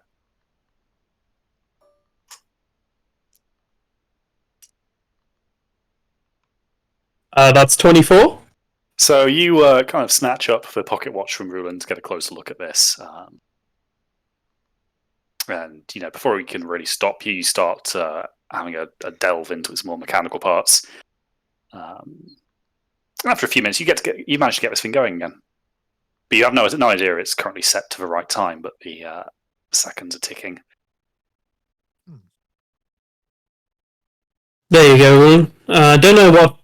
That's 24. So you kind of snatch up the pocket watch from Ruland to get a closer look at this. And before he can really stop you, you start having a delve into its more mechanical parts. After a few minutes, you manage to get this thing going again. But you have no idea it's currently set to the right time, but the seconds are ticking. There you go, Rune. I don't know what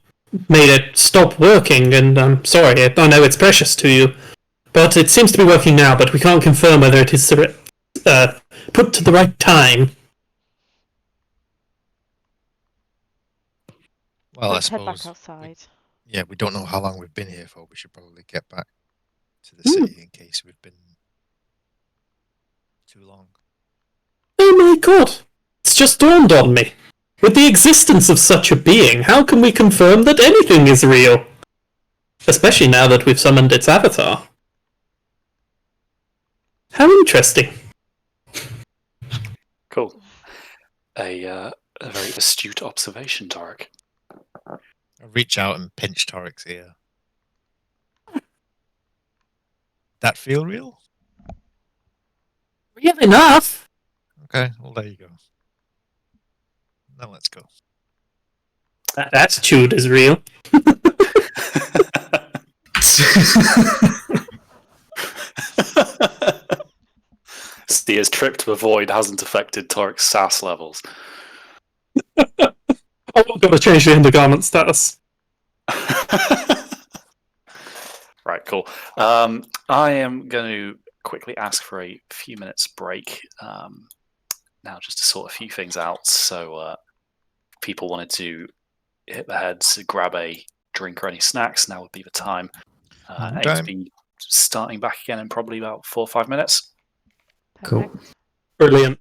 made it stop working, and I'm sorry. I know it's precious to you. But it seems to be working now, but we can't confirm whether it is put to the right time. Well, I Let's head back suppose. outside. Yeah, we don't know how long we've been here for. We should probably get back to the city in case we've been too long. Oh my god! It's just dawned on me. With the existence of such a being, how can we confirm that anything is real? Especially now that we've summoned its avatar. How interesting. Cool. A very astute observation, Tarek. I reach out and pinch Torik's ear. That feel real? Real enough! Okay, well, there you go. Now let's go. That attitude is real. Steer's trip to avoid hasn't affected Tarek's sass levels. Oh, I've got to change the undergarment status. Right, cool. I am going to quickly ask for a few minutes break now, just to sort a few things out. So, if people wanted to hit the heads, grab a drink or any snacks, now would be the time. Aim to be starting back again in probably about 4 or 5 minutes. Cool. Perfect. Brilliant.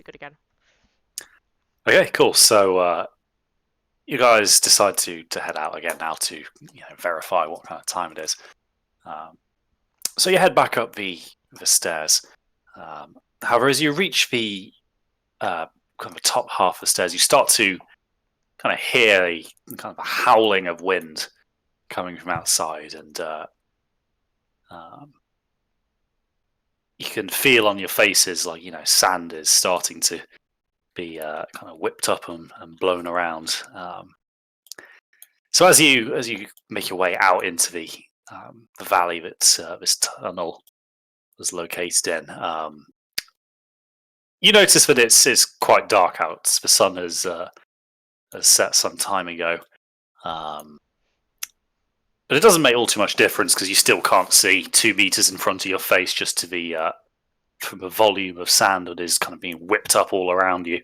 good again. Okay, cool. So you guys decide to head out again now to verify what kind of time it is. So you head back up the stairs. However, as you reach the kind of top half of the stairs, you start to kind of hear a kind of a howling of wind coming from outside, and you can feel on your faces like sand is starting to be kind of whipped up and blown around. So as you make your way out into the valley that this tunnel was located in, you notice that it's quite dark out. The sun has set some time ago, but it doesn't make all too much difference because you still can't see 2 meters in front of your face just to the from the volume of sand that is kind of being whipped up all around you.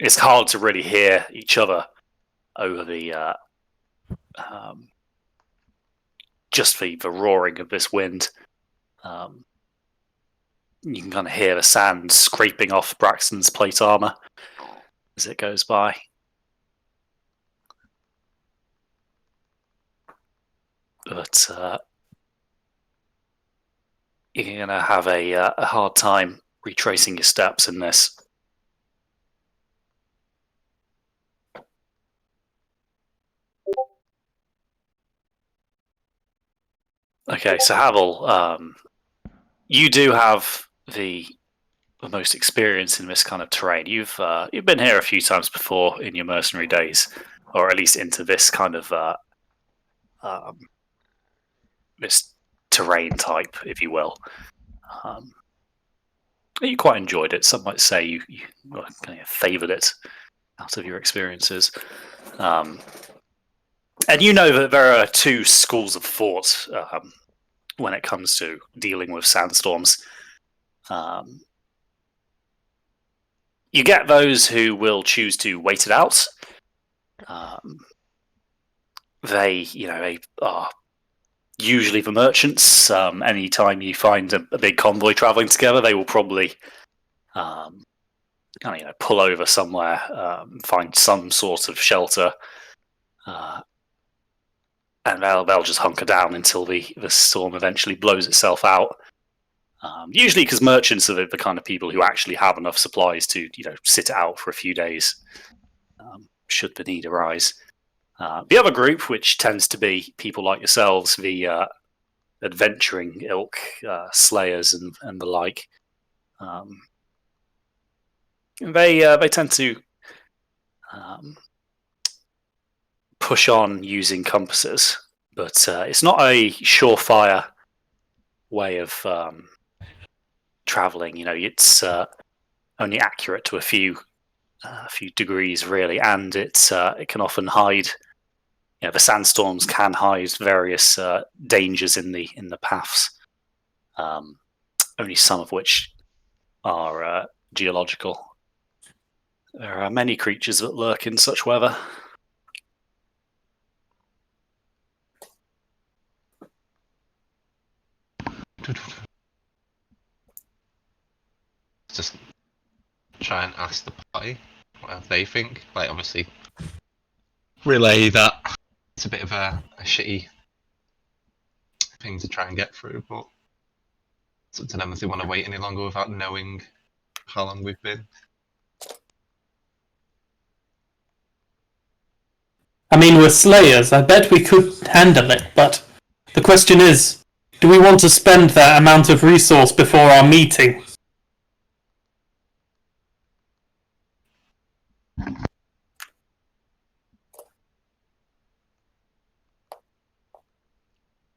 It's hard to really hear each other over the just the roaring of this wind. You can kind of hear the sand scraping off Braxton's plate armor as it goes by. But you're going to have a hard time retracing your steps in this. Okay, so Havel, you do have the most experience in this kind of terrain. You've been here a few times before in your mercenary days, or at least into this kind of this terrain type, if you will. You quite enjoyed it. Some might say you kind of favoured it out of your experiences. And you know that there are 2 schools of thought when it comes to dealing with sandstorms. You get those who will choose to wait it out. They are usually the merchants. Anytime you find a big convoy traveling together, they will probably kind of pull over somewhere, find some sort of shelter, and they'll just hunker down until the storm eventually blows itself out. Usually because merchants are the kind of people who actually have enough supplies to sit it out for a few days should the need arise. The other group, which tends to be people like yourselves, the adventuring ilk, slayers and the like, they tend to push on using compasses, but it's not a surefire way of traveling. It's only accurate to a few degrees, really, and it can often hide. The sandstorms can hide various dangers in the paths. Only some of which are geological. There are many creatures that lurk in such weather. Just try and ask the party what they think. Like, obviously, relay that it's a bit of a shitty thing to try and get through, but it's up to them if they want to wait any longer without knowing how long we've been. I mean, we're slayers. I bet we could handle it, but the question is, do we want to spend that amount of resource before our meeting?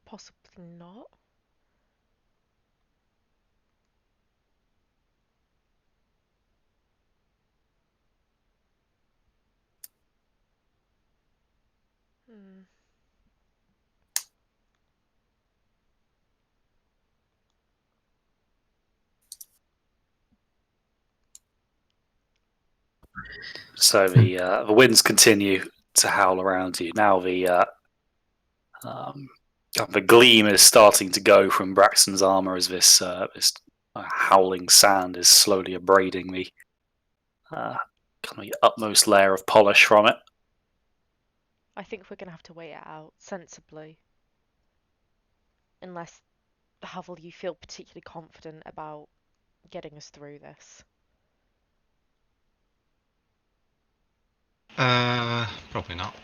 Possibly not. So the winds continue to howl around you. Now the gleam is starting to go from Braxton's armor as this howling sand is slowly abrading the kind of the utmost layer of polish from it. I think we're gonna have to wait it out sensibly. Unless, Havel, you feel particularly confident about getting us through this. Probably not.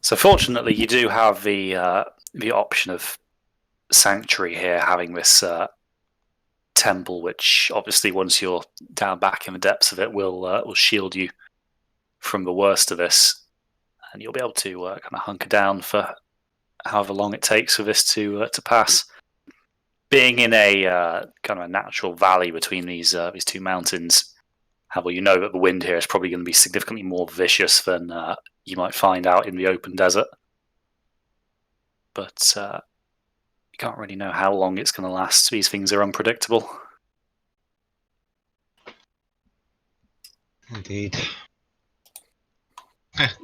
So fortunately, you do have the option of sanctuary here, having this temple, which obviously once you're down back in the depths of it will shield you from the worst of this, and you'll be able to kind of hunker down for however long it takes for this to pass. Being in a kind of a natural valley between these two mountains, Havel, you know that the wind here is probably going to be significantly more vicious than you might find out in the open desert. But you can't really know how long it's going to last. These things are unpredictable. Indeed.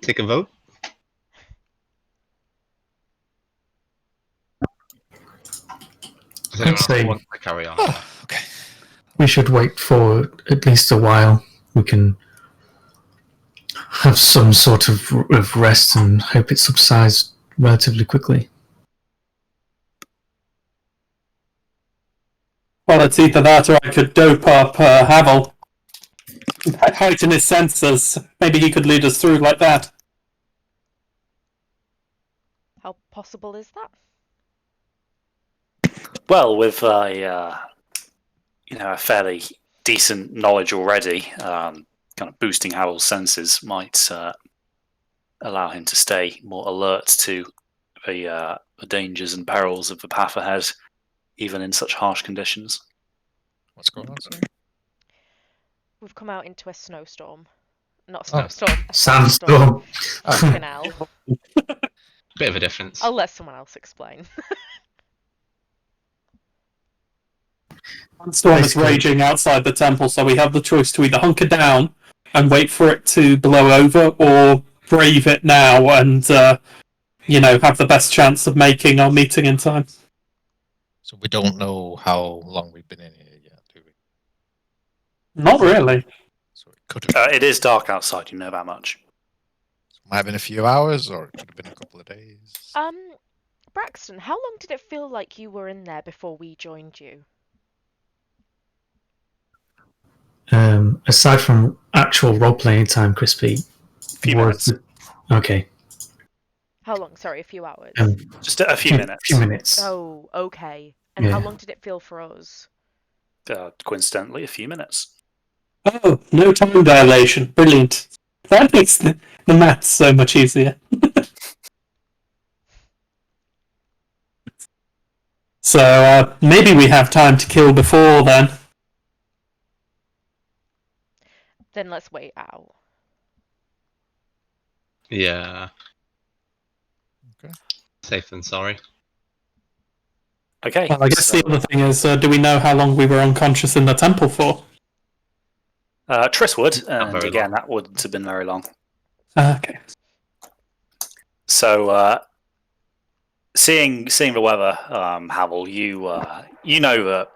Take a vote. Does anyone else say- want to carry on? Oh, okay. We should wait for at least a while. We can have some sort of rest and hope it subsides relatively quickly. Well, it's either that or I could dope up Havel. Heighten his senses. Maybe he could lead us through like that. How possible is that? Well, with a fairly decent knowledge already, kind of boosting Havel's senses might allow him to stay more alert to the dangers and perils of the path ahead, even in such harsh conditions. What's going on, sorry? We've come out into a snowstorm. Not a Oh. snowstorm, a Sandstorm. Fucking hell. Bit of a difference. I'll let someone else explain. Storm is Basically- raging outside the temple, so we have the choice to either hunker down and wait for it to blow over, or brave it now and, have the best chance of making our meeting in time. So we don't know how long we've been in here yet, do we? Not really. So it could have It is dark outside, you know that much. might have been a few hours, or it could have been a couple of days. Braxton, how long did it feel like you were in there before we joined you? Aside from actual role playing time, Crispy. Few was- minutes. Okay. How long? Sorry, a few hours. Just a few minutes. Few minutes. Oh, okay. And how Yeah. long did it feel for us? Coincidentally, a few minutes. Oh, no time dilation. Brilliant. That makes the maths so much easier. So maybe we have time to kill before then. Then let's wait out. Yeah. Okay. Safe than sorry. Okay. Well, I guess so, the other thing is, do we know how long we were unconscious in the temple for? Triss would, and very again, long. that wouldn't have been very long. Okay. So, seeing the weather, Havel, you know that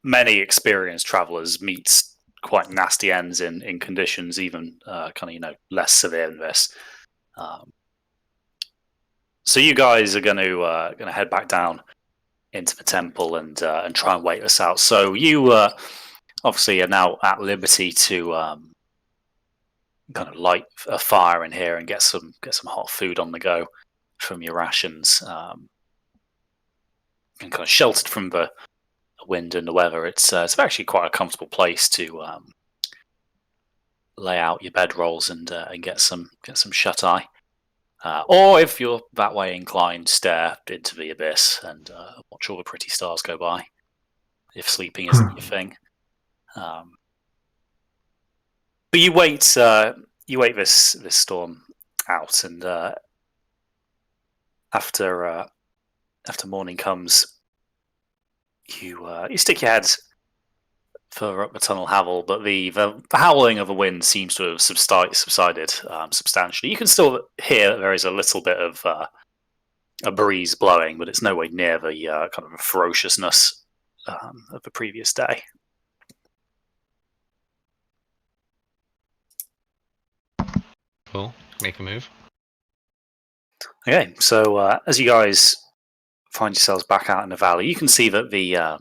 many experienced travellers meet quite nasty ends in conditions even kind of less severe than this. So you guys are going to head back down into the temple and try and wait us out. So you obviously are now at liberty to kind of light a fire in here and get some hot food on the go from your rations, and kind of sheltered from the wind and the weather. It's actually quite a comfortable place to lay out your bedrolls and get some shut eye. Or if you're that way inclined, stare into the abyss and watch all the pretty stars go by. If sleeping isn't your thing, but you wait this storm out, and after morning comes, you stick your head further up the tunnel, Havel, but the howling of the wind seems to have subsided substantially. You can still hear that there is a little bit of a breeze blowing, but it's nowhere near the kind of ferociousness of the previous day. Cool. Make a move. Okay, so as you guys find yourselves back out in the valley, you can see that the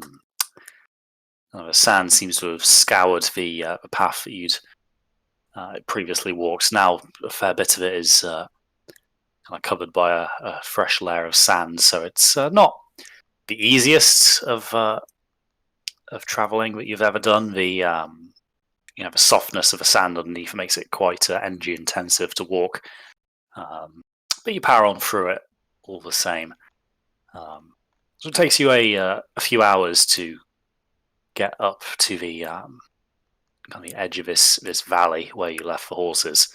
sand seems to have scoured the path that you'd previously walked. Now a fair bit of it is kind of covered by a fresh layer of sand, so it's not the easiest of traveling that you've ever done. The softness of the sand underneath makes it quite energy intensive to walk, but you power on through it all the same. So it takes you a few hours to get up to the kind of the edge of this valley where you left the horses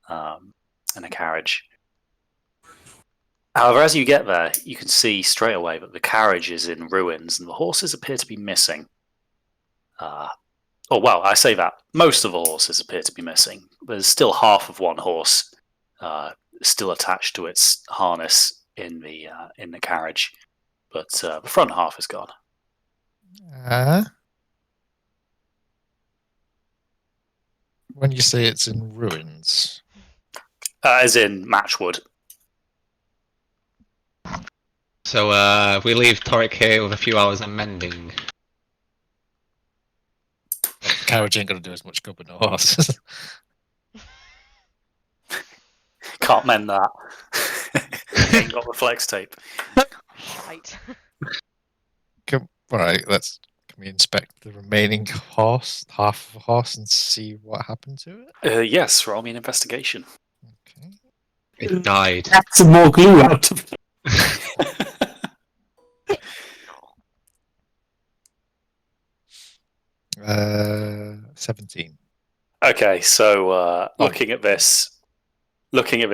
in a carriage. However, as you get there, you can see straight away that the carriage is in ruins and the horses appear to be missing. I say that most of the horses appear to be missing. There's still half of one horse still attached to its harness in the carriage, but the front half is gone. When you say it's in ruins, As in matchwood. So we leave Toric here with a few hours of mending. the carriage ain't going to do as much good with no horse. Can't mend that. Ain't got the flex tape. Right. All right, can we inspect the remaining horse, half of a horse, and see what happened to it? Yes, roll me an investigation. Okay. It died. Get some more glue out of it. 17. Okay, so looking at this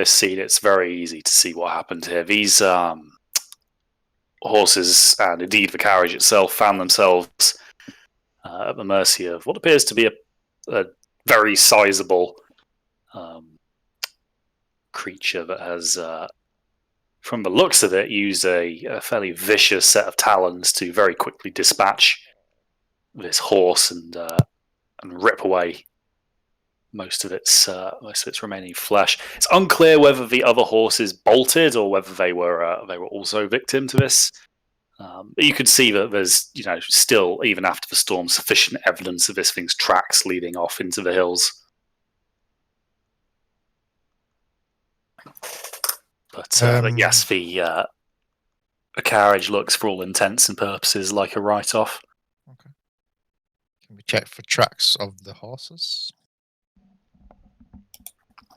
scene, it's very easy to see what happened here. These horses, and indeed the carriage itself, found themselves at the mercy of what appears to be a very sizable creature that has, from the looks of it, used a fairly vicious set of talons to very quickly dispatch this horse and rip away most of its remaining flesh. It's unclear whether the other horses bolted or whether they were also victim to this. But you could see that there's still, even after the storm, sufficient evidence of this thing's tracks leading off into the hills. But yes, the carriage looks, for all intents and purposes, like a write-off. Okay. Can we check for tracks of the horses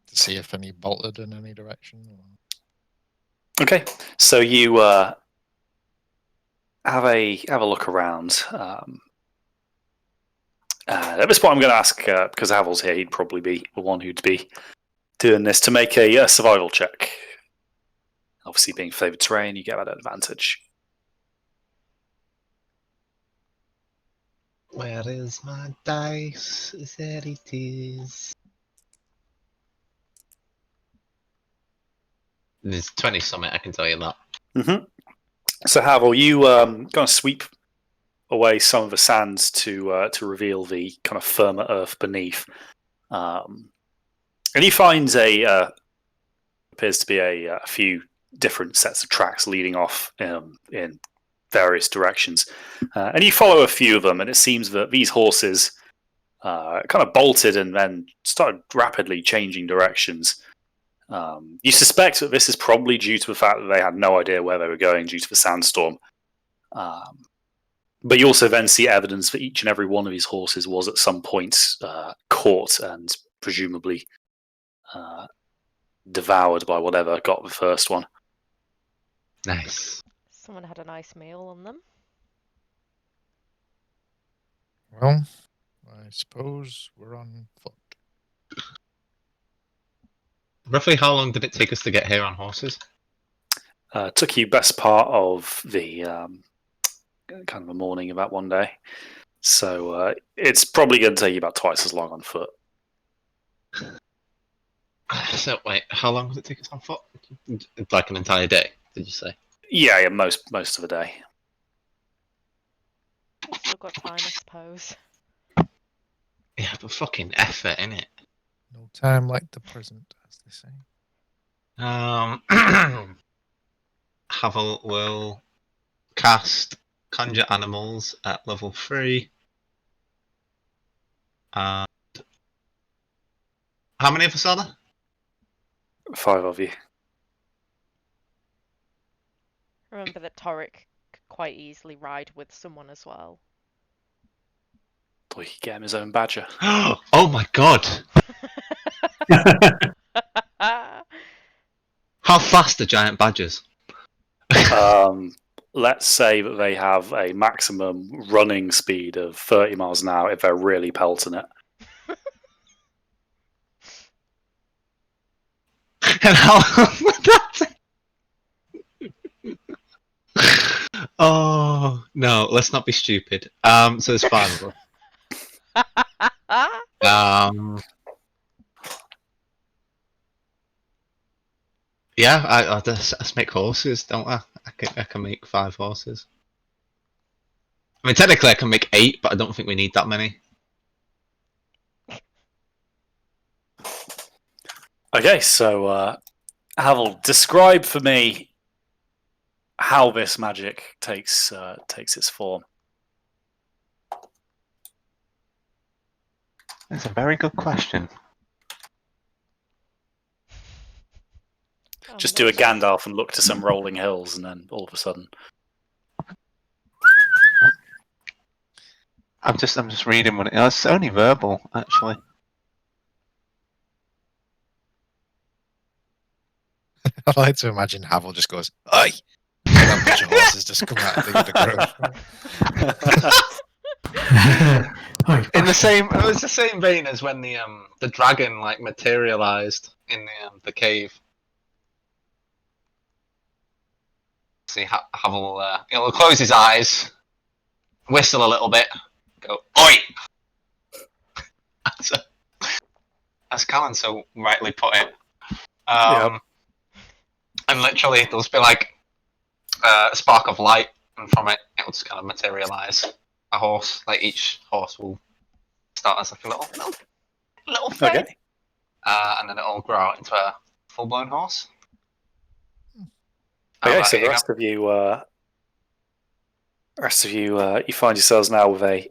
to see if any bolted in any direction? Or... Okay, so you have a look around. At this point, I'm going to ask, because Havel's here, he'd probably be the one who'd be doing this, to make a survival check. Obviously, being favoured terrain, you get that advantage. Where is my dice? There it is. There's 20 summit, I can tell you that. Mm-hmm. So, Havel, you kind of sweep away some of the sands to reveal the kind of firmer earth beneath, and he finds appears to be a few different sets of tracks leading off in various directions, and you follow a few of them, and it seems that these horses kind of bolted and then started rapidly changing directions. You suspect that this is probably due to the fact that they had no idea where they were going due to the sandstorm. But you also then see evidence that each and every one of these horses was at some point caught and presumably devoured by whatever got the first one. Nice. Someone had a nice meal on them. Well, I suppose we're on foot. Roughly how long did it take us to get here on horses? Took you best part of the kind of a morning, about one day. So it's probably going to take you about twice as long on foot. So wait, how long does it take us on foot? Like an entire day? Did you say? Yeah, most of the day. Still got time, I suppose. Yeah, but fucking effort, innit? No time like the present, as they say. Havel will cast Conjure Animals at level 3. And how many of us are there? 5 of you. Remember that Torek could quite easily ride with someone as well. Boy, he could get him his own badger. Oh my god! How fast are giant badgers? Let's say that they have a maximum running speed of 30 miles an hour if they're really pelting it. And how long would that take? Oh no, let's not be stupid. So there's 5 of us. Yeah, I just make horses, don't I? I can make 5 horses. I mean, technically I can make 8, but I don't think we need that many. Okay, so Havel, describe for me how this magic takes its form. That's a very good question. Just do a Gandalf and look to some rolling hills, and then all of a sudden, I'm just reading what it's only verbal, actually. I like to imagine Havel just goes, "Oi!" and a bunch of horses just come out of the grove. In the same, it was the same vein as when the dragon like materialized in the cave. See, Havel, he'll close his eyes, whistle a little bit, go, "Oi!" As Callan so rightly put it. Yep. And literally, there'll just be like a spark of light, and from it, it'll just kind of materialize a horse. Like each horse will start as like a little thing, okay. and then it'll grow out into a full-blown horse. Okay, so the rest of you, you find yourselves now with a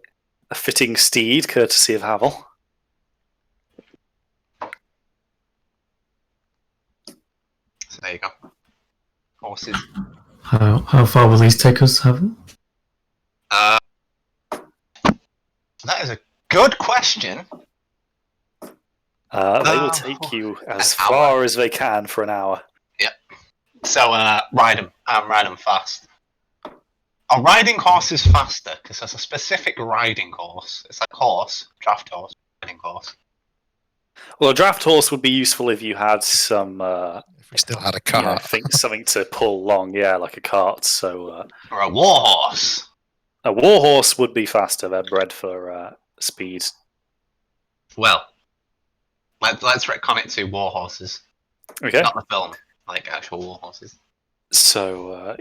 fitting steed, courtesy of Havel. So there you go. Horses. How far will these take us, Havel? That is a good question. They will take you as an hour. far as they can for an hour. Yep. So ride them. Ride them fast. A riding horse is faster because there's a specific riding horse. It's like horse, draft horse, riding horse. Well, a draft horse would be useful if you had some. If we still had a You know, cart. something to pull along, yeah, like a cart. So Or a war horse. a war horse would be faster. They're bred for speed. Well, let's retcon it to war horses. Okay. Not the film, like actual war horses. So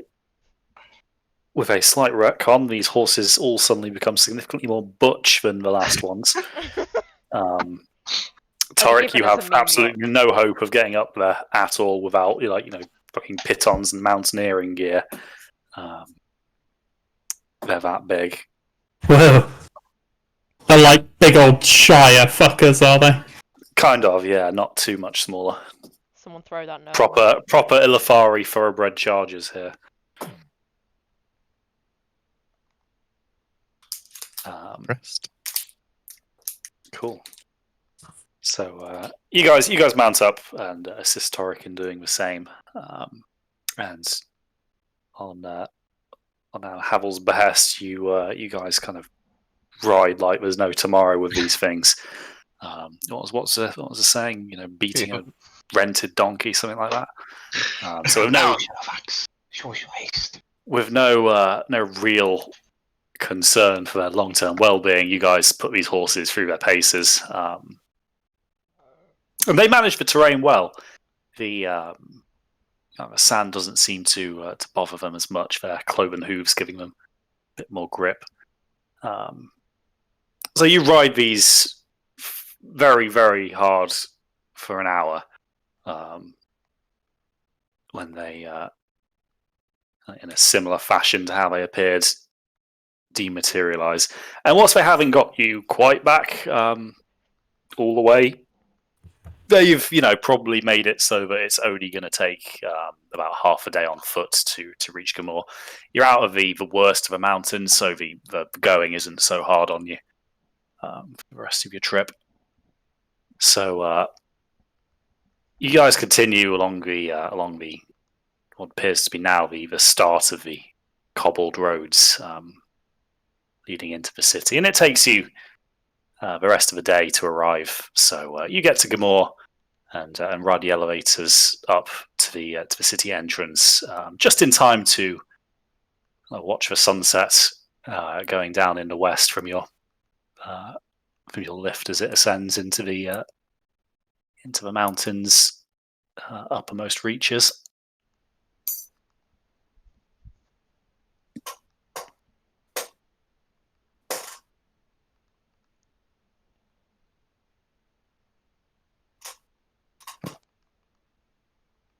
with a slight retcon, these horses all suddenly become significantly more butch than the last ones. Tarek, you have absolutely no hope of getting up there at all without, fucking pitons and mountaineering gear. They're that big. Whoa. They're like big old Shire fuckers, are they? Kind of, yeah. Not too much smaller. Someone throw that note. Proper Ilafari thoroughbred chargers here. Pressed. Cool. So you guys mount up and assist Torek in doing the same. And on Havel's behest, you guys kind of ride like there's no tomorrow with these things. What was the saying? Beating a rented donkey, something like that. So with no real concerned for their long-term well-being, you guys put these horses through their paces, and they manage the terrain well. The sand doesn't seem to bother them as much. Their cloven hooves giving them a bit more grip. So you ride these very, very hard for an hour. When they, in a similar fashion to how they appeared, dematerialize. And whilst they haven't got you quite back all the way, they've probably made it so that it's only going to take about half a day on foot to reach Gamor. You're out of the worst of the mountains, so the going isn't so hard on you for the rest of your trip. So you guys continue along the what appears to be now the start of the cobbled roads leading into the city, and it takes you the rest of the day to arrive. So you get to Gamor and ride the elevators up to the city entrance just in time to watch the sunset going down in the west from your lift as it ascends into the mountains uppermost reaches.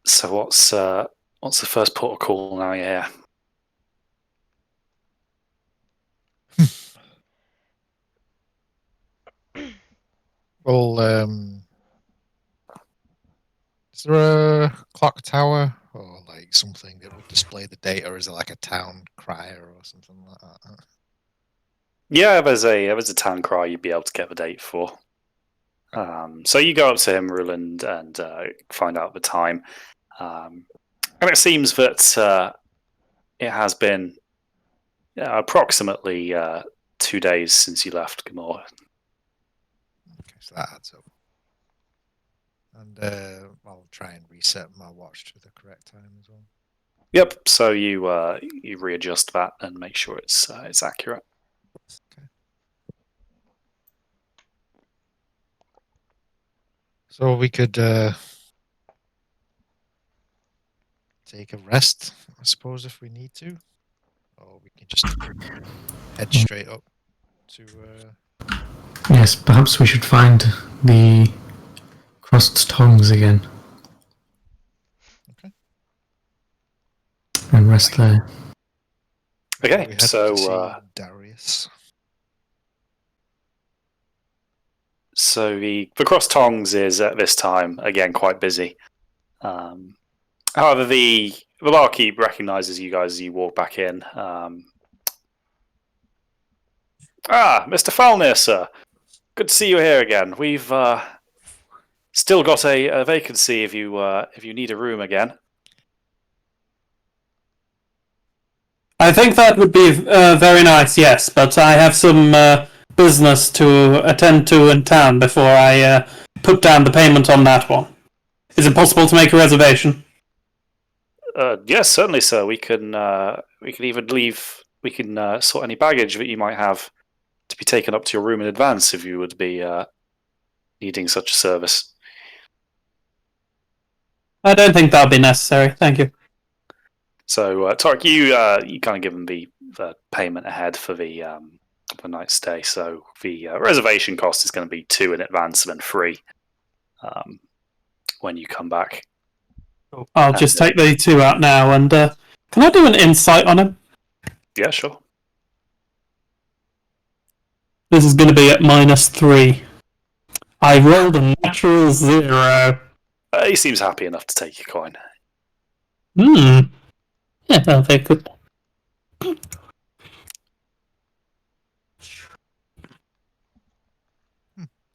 So what's the first port of call now? Yeah. Well, is there a clock tower or like something that would display the data? Or is it like a town crier or something like that? Yeah, there's a town cry you'd be able to get the date for. So you go up to him, Ruland, and find out the time. And it seems that it has been approximately 2 days since you left Gamor. Okay, so that adds up. And I'll try and reset my watch to the correct time as well. Yep. So you readjust that and make sure it's accurate. Okay. So we could take a rest, I suppose, if we need to, or we can just head straight up to. Yes, perhaps we should find the crossed tongues again. Okay. And rest there. Okay. We had So to see Darius. So the cross tongs is at this time again quite busy. However, the barkeep recognises you guys as you walk back in. Mr. Falnir, sir. Good to see you here again. We've still got a vacancy if you need a room again. I think that would be very nice, yes, but I have some business to attend to in town before I put down the payment on that one. Is it possible to make a reservation? Yes, certainly, sir. We can even leave. We can sort any baggage that you might have to be taken up to your room in advance if you would be needing such a service. I don't think that would be necessary. Thank you. So, Tarek, you kind of give them the payment ahead for the night stay. So the reservation cost is going to be 2 in advance and then 3 when you come back. I'll just take the 2 out now, and can I do an insight on him? Yeah, sure. This is going to be at -3. I rolled a natural 0. He seems happy enough to take your coin. Yeah, no, they could.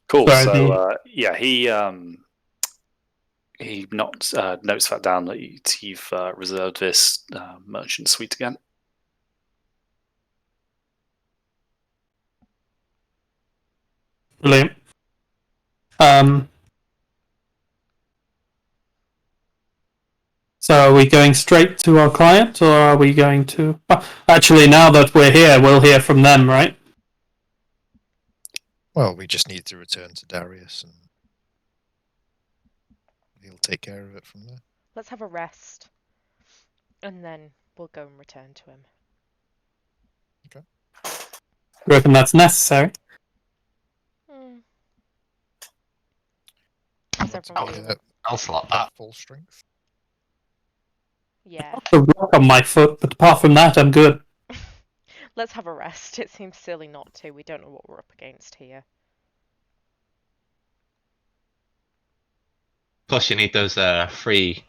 Cool. Sorry, So he notes that down that you've reserved this merchant suite again. Brilliant. So So are we going straight to our client, or are we going to... actually, now that we're here, we'll hear from them, right? Well, we just need to return to Darius, and he'll take care of it from there. Let's have a rest. And then we'll go and return to him. You reckon that's necessary? Hmm. Want Is to everyone be, feeling- I'll slot at that. full strength. Yeah. The rock on my foot, but apart from that, I'm good. Let's have a rest. It seems silly not to. We don't know what we're up against here. Plus, you need those free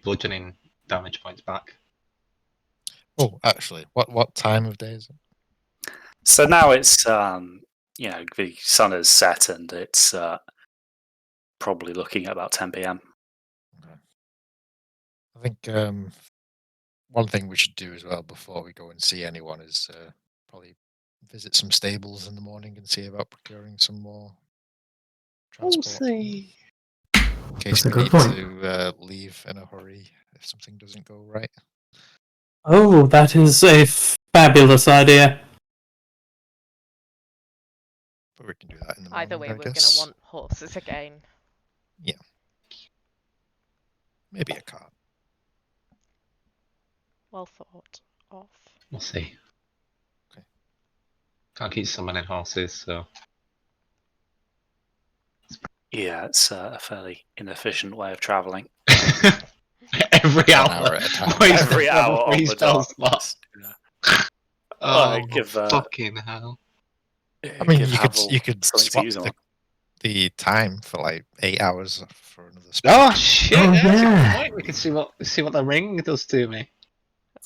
bludgeoning damage points back. Oh, actually, what time of day is it? So now it's the sun is set and it's probably looking at about 10 p.m. I think one thing we should do as well before we go and see anyone is probably visit some stables in the morning and see about procuring some more transport. In case That's a we good need point. to leave in a hurry if something doesn't go right. Oh, that is a fabulous idea. But we can do that in the morning, Either way, I we're going guess. to want horses again. Maybe a cart. Well thought of. We'll see. Okay. Can't keep summoning horses, so. Yeah, it's a fairly inefficient way of travelling. Every 1 hour. hour at a time. Waste Every of hour free on the spell dot. slot. Yeah. Oh, give, fucking hell. I mean, give you Havel could something to swap use on. the time for like 8 hours for another spell. Oh shit! Oh, That's a good yeah. point. We can see what the ring does to me.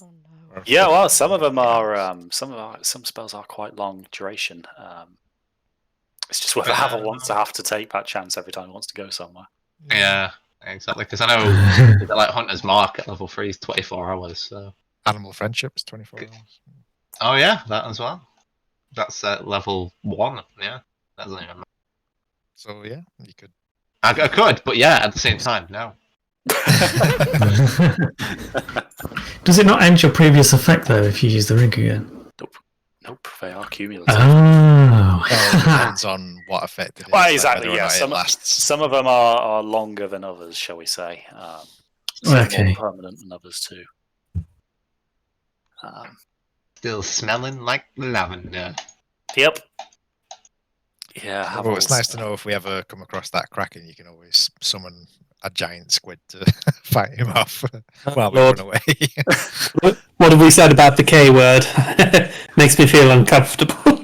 Oh no. Or Yeah, for well, some of them 8 are hours. some spells are quite long duration. It's just whether Havel wants to have to take that chance every time he wants to go somewhere. Yeah, exactly. Because I know that like Hunter's Mark at level 3 is 24 hours. So. Animal friendship is 24 Good. hours. Oh yeah, that as well. That's level 1. Yeah, that doesn't even matter. So yeah, you could. I could, but yeah, at the same time, no. Does it not end your previous effect though if you use the ring again? Nope, they are cumulative. Oh. Well, it depends on what effect it is. Well, like exactly. whether or Yeah, not it lasts. some of them are longer than others, shall we say? Some Okay. more permanent than others too. Still smelling like lavender. Yep. Yeah, So Havel's, it's nice to know if we ever come across that kraken, you can always summon a giant squid to fight him off while we Lord. run away. What have we said about the K word? Makes me feel uncomfortable.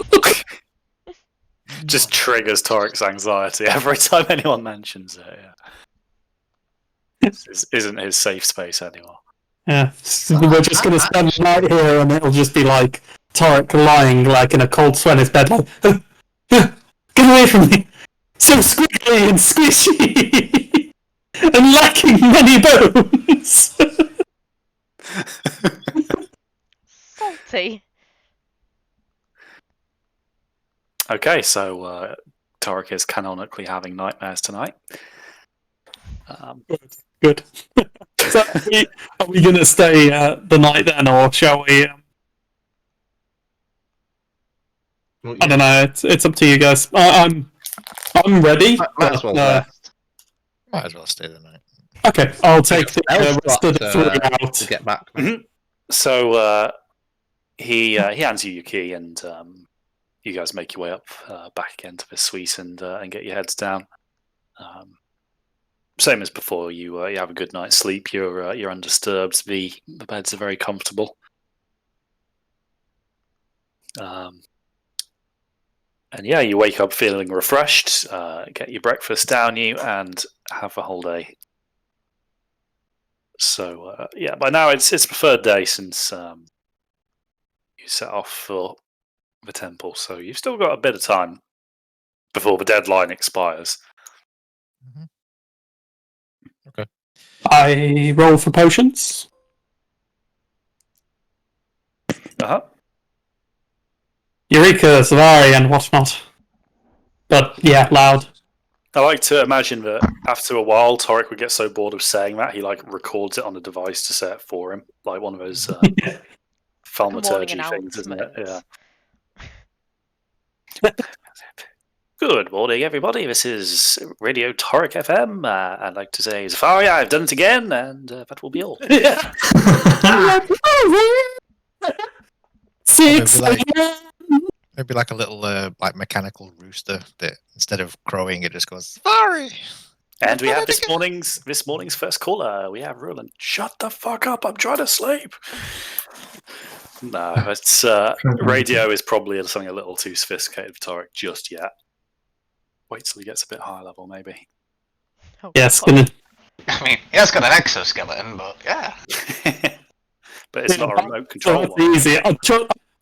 just triggers Torik's anxiety every time anyone mentions it. Yeah. This isn't his safe space anymore. Yeah, so we're just going to spend the night here, and it'll just be like Torek lying like in a cold sweat in his bed, like, get away from me! So squiggly and squishy, and lacking many bones. Salty. Okay, so Torik is canonically having nightmares tonight. Good. So are we going to stay the night then, or shall we? I don't know. It's up to you guys. I'm ready. Might as well but, rest. Might as well stay the night. okay, I'll take the Spell rest of the slot, 3 out. to get back. Mhm. So he hands you your key, and you guys make your way up back again to the suite and get your heads down. Same as before, you have a good night's sleep. You're undisturbed. The beds are very comfortable. And yeah, you wake up feeling refreshed. Get your breakfast down you, and have a whole day. So yeah, by now it's the third day since you set off for the temple. So you've still got a bit of time before the deadline expires. Mhm. I roll for potions. Eureka, Zavari, and whatnot. But yeah, loud. I like to imagine that after a while, Torek would get so bored of saying that he records it on a device to say it for him, like one of those thaumaturgy things, isn't it? Yeah. Good morning, everybody. This is Radio Torek FM. I'd like to say, Zafari, I've done it again, and that will be all. Six. Maybe like a little like mechanical rooster that instead of crowing, it just goes sorry. And we have this morning's first caller. We have Roland. Shut the fuck up! I'm trying to sleep. No, it's radio is probably something a little too sophisticated for Torek just yet. Wait till he gets a bit higher level, maybe. Yes, I mean, he has got an exoskeleton, but yeah. But it's not a remote control That's one. easy.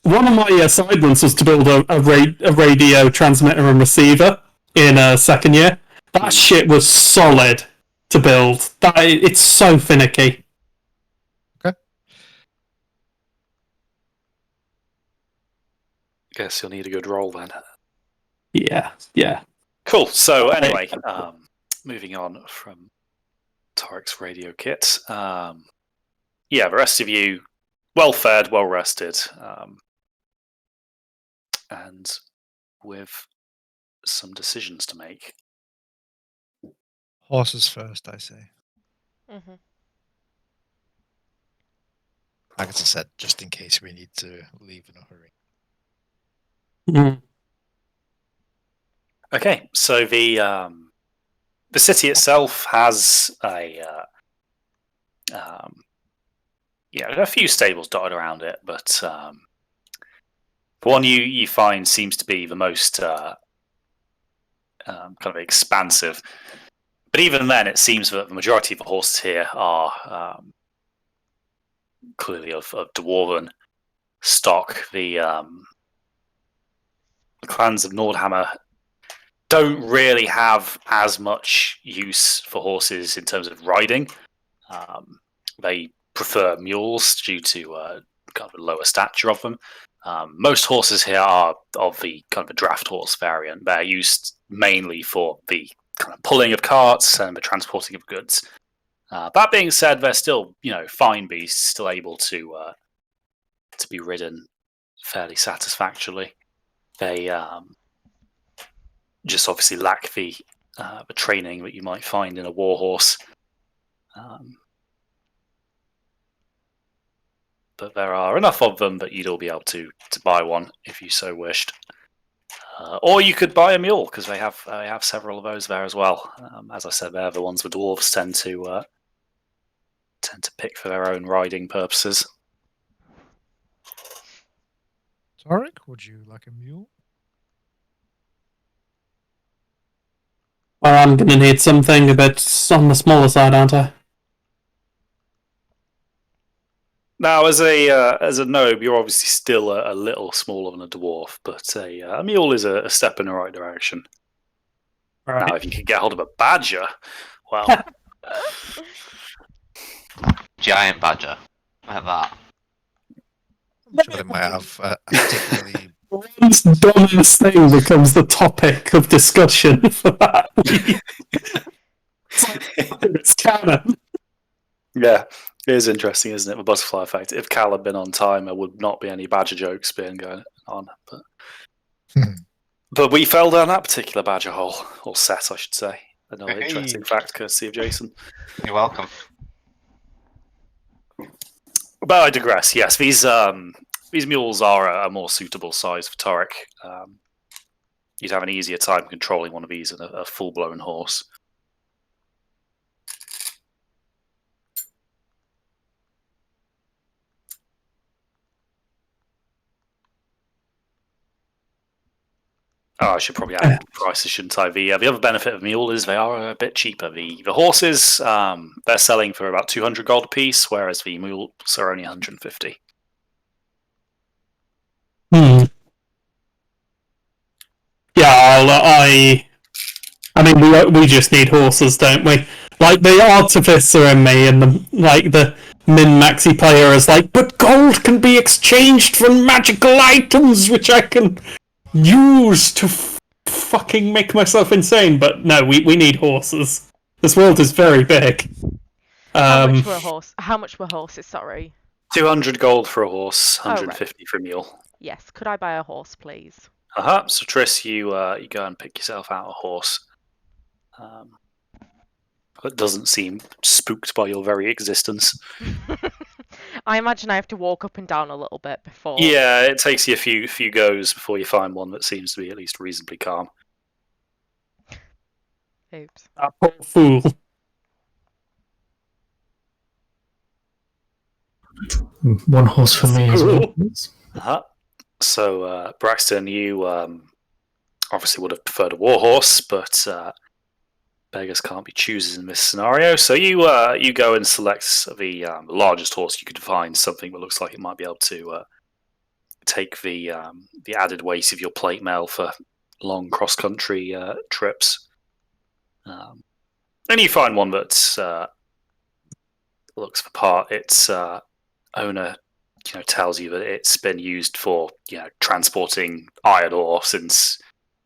One of my assignments was to build a radio transmitter and receiver in second year. That shit was solid to build. It's so finicky. Okay. Guess you'll need a good roll then. Yeah. Cool. So anyway, moving on from Torek's radio kit. The rest of you, well fed, well rested, and with some decisions to make. Horses first, I say. Mm-hmm. Like I said, just in case we need to leave in a hurry. Mm. Okay, so the city itself has a few stables dotted around it, but the one you find seems to be the most kind of expansive. But even then, it seems that the majority of the horses here are clearly of dwarven stock. The clans of Nordhammer don't really have as much use for horses in terms of riding. They prefer mules due to kind of a lower stature of them. Most horses here are of the kind of a draft horse variant. They're used mainly for the kind of pulling of carts and the transporting of goods. That being said, they're still, fine beasts, still able to be ridden fairly satisfactorily. They just obviously lack the training that you might find in a war horse. But there are enough of them that you'd all be able to buy one if you so wished. Or you could buy a mule, because they have several of those there as well. As I said, they're the ones the dwarves tend to pick for their own riding purposes. Tarek, would you like a mule? Well, I'm going to need something a bit on the smaller side, aren't I? Now, as a gnome, you're obviously still a little smaller than a dwarf, but a mule is a step in the right direction. Right. Now, if you could get hold of a badger, well, Giant badger. Like that. I'm sure they might have a particularly. One's dumbest thing becomes the topic of discussion for that. It's canon. yeah, it is interesting, isn't it? The butterfly effect. If Cal had been on time, there would not be any badger jokes being going on. But we fell down that particular badger hole, or set, I should say. Another interesting fact, courtesy of Jason. You're welcome. But I digress. Yes, these mules are a more suitable size for Torek. You'd have an easier time controlling one of these than a full-blown horse. Oh, I should probably add prices, shouldn't I? The other benefit of mule is they are a bit cheaper. The horses, they're selling for about 200 gold a piece, whereas the mules are only 150. Yeah, I mean, we just need horses, don't we? Like, the artificer in me and the min-maxi player is like, but gold can be exchanged for magical items, which I can use to fucking make myself insane, but no, we need horses. This world is very big. How much were horses? Sorry. 200 gold for a horse, Oh, right. 150 for a mule. Yes. Could I buy a horse, please? So Triss, you go and pick yourself out a horse. That doesn't seem spooked by your very existence. I imagine I have to walk up and down a little bit before. Yeah, it takes you a few goes before you find one that seems to be at least reasonably calm. Oops. That poor fool. One horse for me as well. please. So, Braxton, you obviously would have preferred a warhorse, but beggars can't be choosers in this scenario. So you go and select the largest horse you could find, something that looks like it might be able to take the added weight of your plate mail for long cross-country trips. And you find one that looks the part. Its owner tells you that it's been used for transporting iron ore since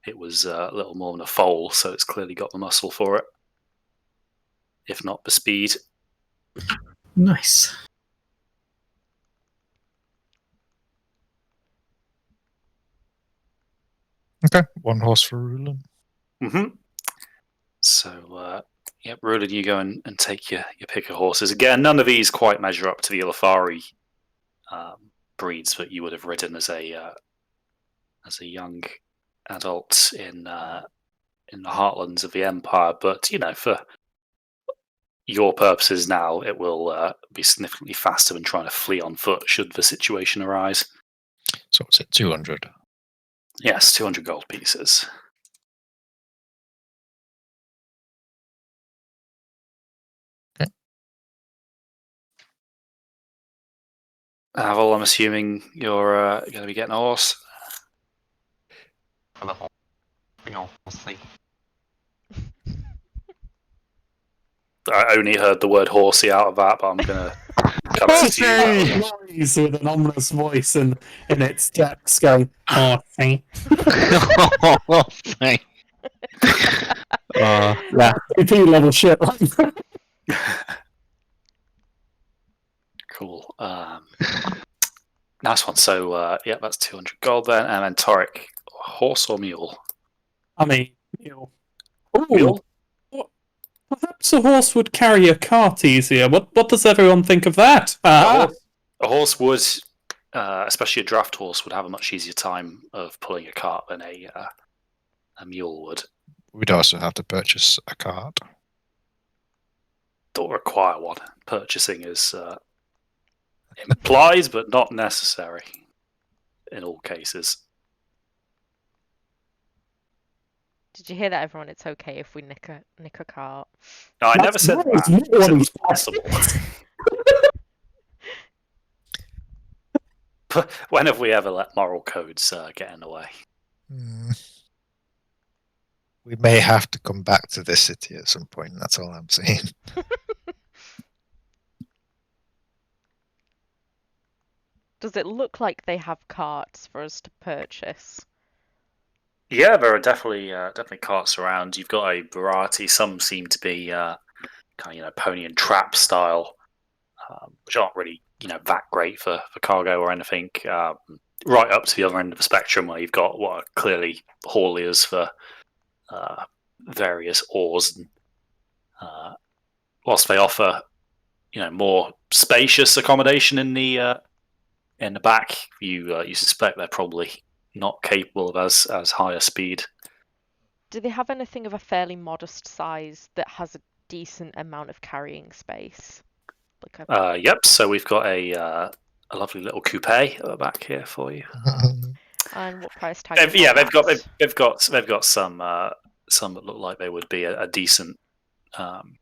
it was a little more than a foal, so it's clearly got the muscle for it, if not the speed. Nice. Okay, one horse for Rulin. Mm-hmm. So, Rulin, you go and take your pick of horses. Again, none of these quite measure up to the Ilafari breeds that you would have ridden as a young adult in the heartlands of the Empire. But for your purposes now, it will be significantly faster than trying to flee on foot should the situation arise. So it's at 200. Yes, 200 gold pieces. Okay. Aval, I'm assuming you're going to be getting a horse. For the whole thing, obviously. I only heard the word horsey out of that, but I'm going to come to you. Noise with an ominous voice in its depths going, horsey. Yeah. AP level shit like that. Cool. Nice one. So, that's 200 gold then. And then Toric, horse or mule? I mean, mule. Mule? Perhaps a horse would carry a cart easier. What does everyone think of that? A horse would, especially a draft horse, would have a much easier time of pulling a cart than a mule would. We'd also have to purchase a cart. Don't require one. Purchasing is implied, but not necessary in all cases. Did you hear that, everyone? It's okay if we nick a cart. No, I never said that. I said it was possible. But when have we ever let moral codes get in the way? We may have to come back to this city at some point. That's all I'm saying. Does it look like they have carts for us to purchase? Yeah, there are definitely carts around. You've got a variety. Some seem to be kind of pony and trap style, which aren't really that great for cargo or anything. Right up to the other end of the spectrum, where you've got what are clearly hauliers for various ores. And, whilst they offer more spacious accommodation in the back, you suspect they're probably not capable of as high a speed. Do they have anything of a fairly modest size that has a decent amount of carrying space? Yep. So we've got a lovely little coupe at the back here for you. And what price tag? They've got some that look like they would be a decent kind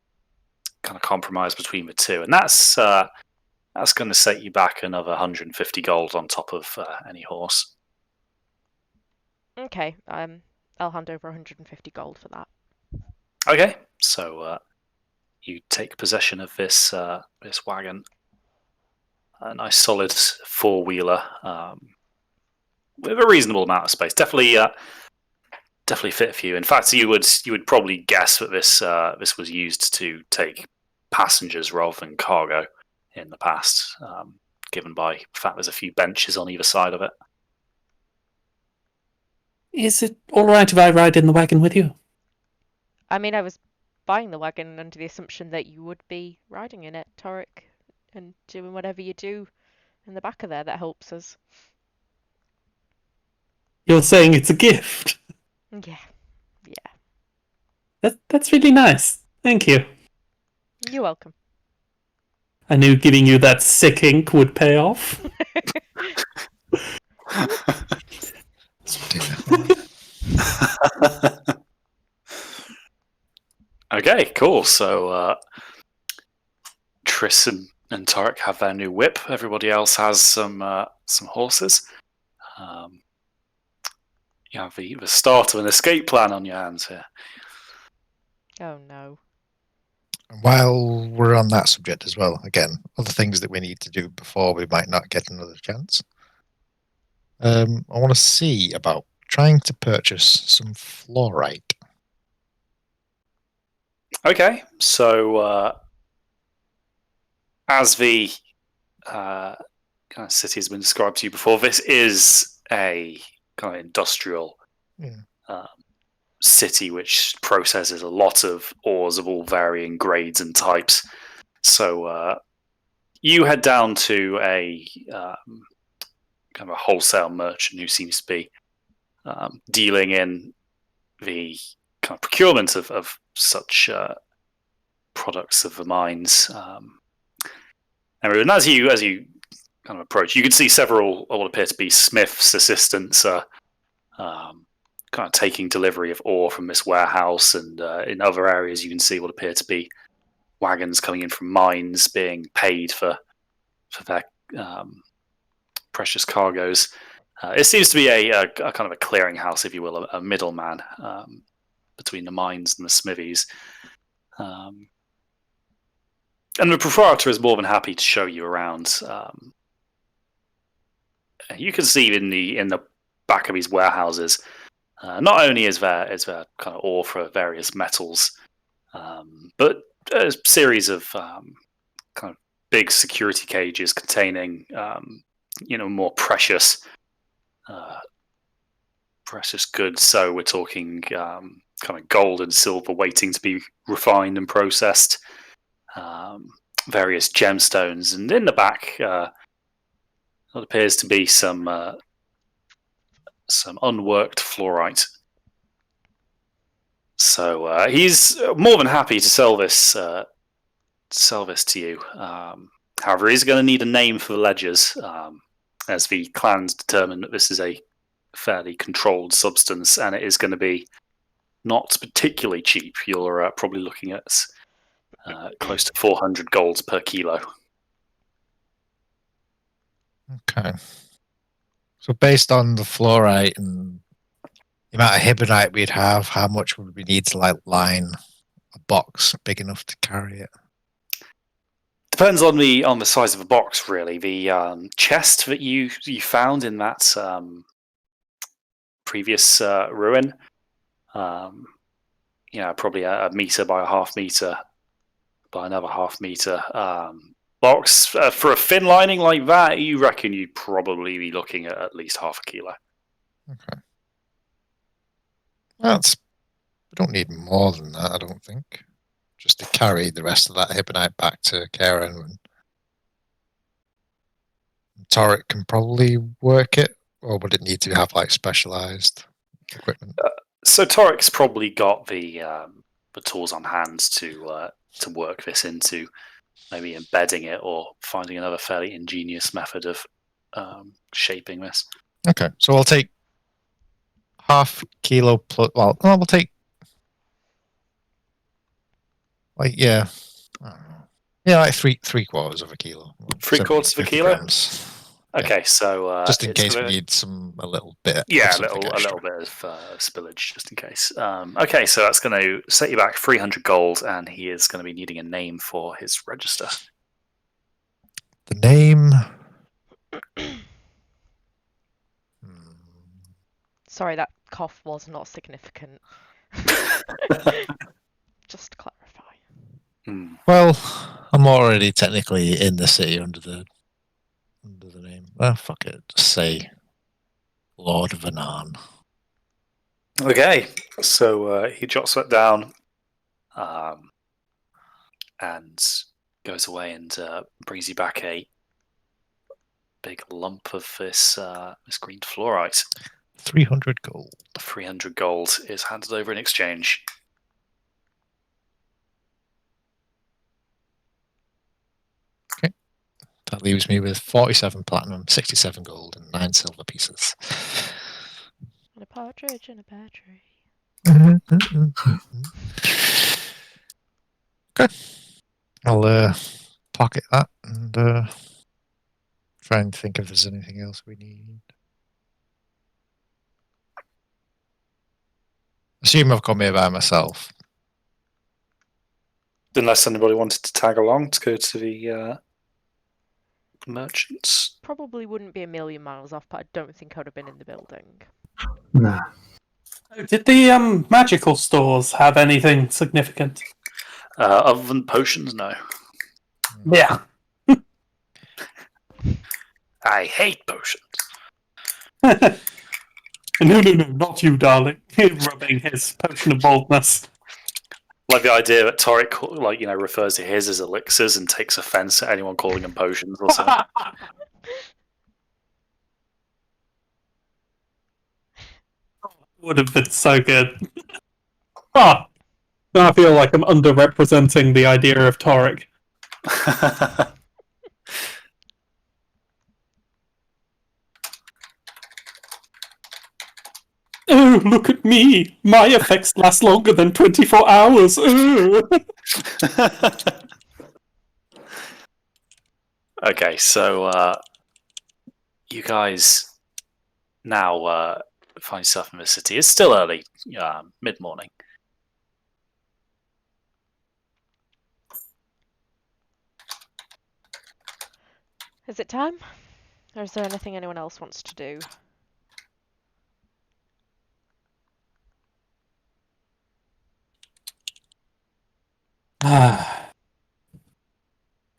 of compromise between the two, and that's going to set you back another 150 gold on top of any horse. Okay, I'll hand over 150 gold for that. Okay, so you take possession of this wagon, a nice solid four-wheeler with a reasonable amount of space. Definitely definitely fit a few. In fact, you would probably guess that this was used to take passengers rather than cargo in the past, given by the fact there's a few benches on either side of it. Is it all right if I ride in the wagon with you? I mean, I was buying the wagon under the assumption that you would be riding in it, Torek, and doing whatever you do in the back of there that helps us. You're saying it's a gift? Yeah, That's really nice. Thank you. you're welcome. I knew giving you that sick ink would pay off. Okay, cool. So Triss and Torek have their new whip. Everybody else has some horses. You have the start of an escape plan on your hands here. Oh no. While we're on that subject as well, again, other things that we need to do before we might not get another chance. I want to see about trying to purchase some fluorite. Okay, so as the kind of city has been described to you before, this is a kind of industrial city which processes a lot of ores of all varying grades and types. So you head down to a kind of a wholesale merchant who seems to be dealing in the kind of procurement of such products of the mines. And as you kind of approach, you can see several what appear to be Smith's assistants kind of taking delivery of ore from this warehouse, and in other areas you can see what appear to be wagons coming in from mines being paid for their precious cargoes. It seems to be a kind of a clearinghouse, if you will, a middleman between the mines and the smithies. And the proprietor is more than happy to show you around. You can see in the back of these warehouses, not only is there kind of ore for various metals, but a series of kind of big security cages containing more precious goods. So we're talking kind of gold and silver waiting to be refined and processed, various gemstones, and in the back what appears to be some unworked fluorite. So he's more than happy to sell this to you. However, he's going to need a name for the ledgers, as the clans determine that this is a fairly controlled substance, and it is going to be not particularly cheap. You're probably looking at close to 400 golds per kilo. Okay. So based on the fluorite and the amount of hibonite we'd have, how much would we need to line a box big enough to carry it? Depends on the size of the box, really. The chest that you found in that previous ruin, probably a meter by a half meter by another half meter box. For a thin lining like that, you reckon you'd probably be looking at least half a kilo. Okay. We don't need more than that, I don't think. Just to carry the rest of that hibonite back to Karen. Torek can probably work it, or would it need to have specialized equipment? So Torek's probably got the tools on hand to work this into maybe embedding it or finding another fairly ingenious method of shaping this. Okay, so I'll take half kilo plus. Well, no, we'll take three quarters of a kilo. Three quarters of a kilo. Grams. Okay, yeah. so just in case we need a little bit. Yeah, a little bit of spillage, just in case. Okay, so that's going to set you back 300 gold, and he is going to be needing a name for his register. The name. Sorry, that cough was not significant. Just to clarify. Well, I'm already technically in the city under the name. Well, fuck it. Just say Lord Vanan. Okay, so he jots that down, and goes away and brings you back a big lump of this green fluorite. 300 gold. 300 gold is handed over in exchange. That leaves me with 47 platinum, 67 gold, and 9 silver pieces. And a partridge in a pear tree. Okay. I'll pocket that and try and think if there's anything else we need. Assume I've come here by myself. Unless anybody wanted to tag along to go to the merchants. Probably wouldn't be a million miles off, but I don't think I would have been in the building. Nah. Did the magical stores have anything significant? Other than potions, no. Yeah. I hate potions. No, not you, darling. Rubbing his potion of boldness. Like the idea that Torek, refers to his as elixirs and takes offense at anyone calling them potions or something. Would have been so good. Now I feel like I'm underrepresenting the idea of Torek. Oh, look at me! My effects last longer than 24 hours! Okay, so you guys now find yourself in the city. It's still early, mid-morning. Is it time? Or is there anything anyone else wants to do?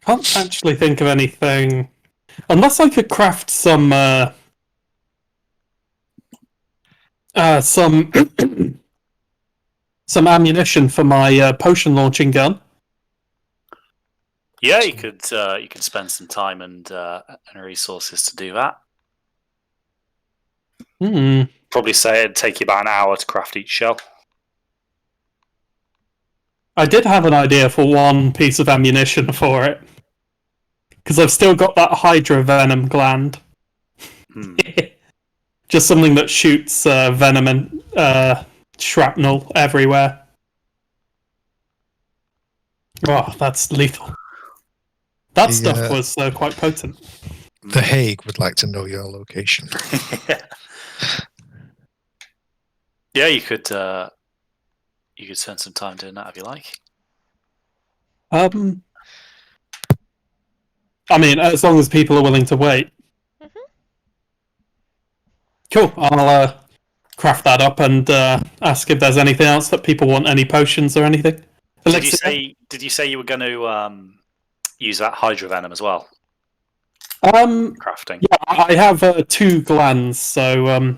Can't actually think of anything. Unless I could craft some some ammunition for my potion launching gun. Yeah, you could spend some time and resources to do that. Probably say it'd take you about an hour to craft each shell. I did have an idea for one piece of ammunition for it. Because I've still got that Hydra venom gland. Just something that shoots venom and shrapnel everywhere. Oh, that's lethal. That stuff was quite potent. The Hague would like to know your location. Yeah, you could spend some time doing that if you like. I mean, as long as people are willing to wait. Cool. I'll craft that up and ask if there's anything else that people want, any potions or anything. Did you say you were going to use that Hydra venom as well? Crafting. Yeah, I have 2 glands, so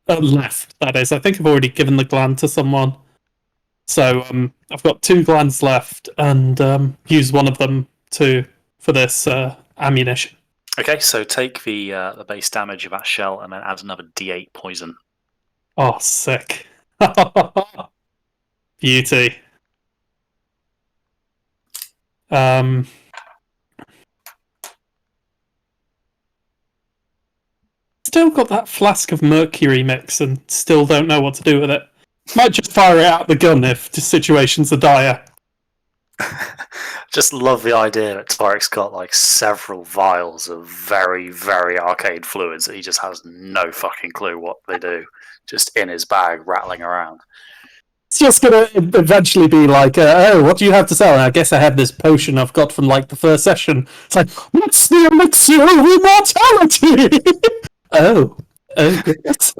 left. That is, I think I've already given the gland to someone. So I've got 2 glands left, and use one of them for this ammunition. Okay, so take the base damage of that shell and then add another D8 poison. Oh, sick. Beauty. Still got that flask of mercury mix and still don't know what to do with it. Might just fire it out the gun if the situations are dire. Just love the idea that Torek's got like several vials of very, very arcane fluids that he just has no fucking clue what they do, just in his bag rattling around. It's just gonna eventually be like, oh, what do you have to sell? And I guess I have this potion I've got from like the first session. It's like, what's the elixir of immortality? Oh goodness.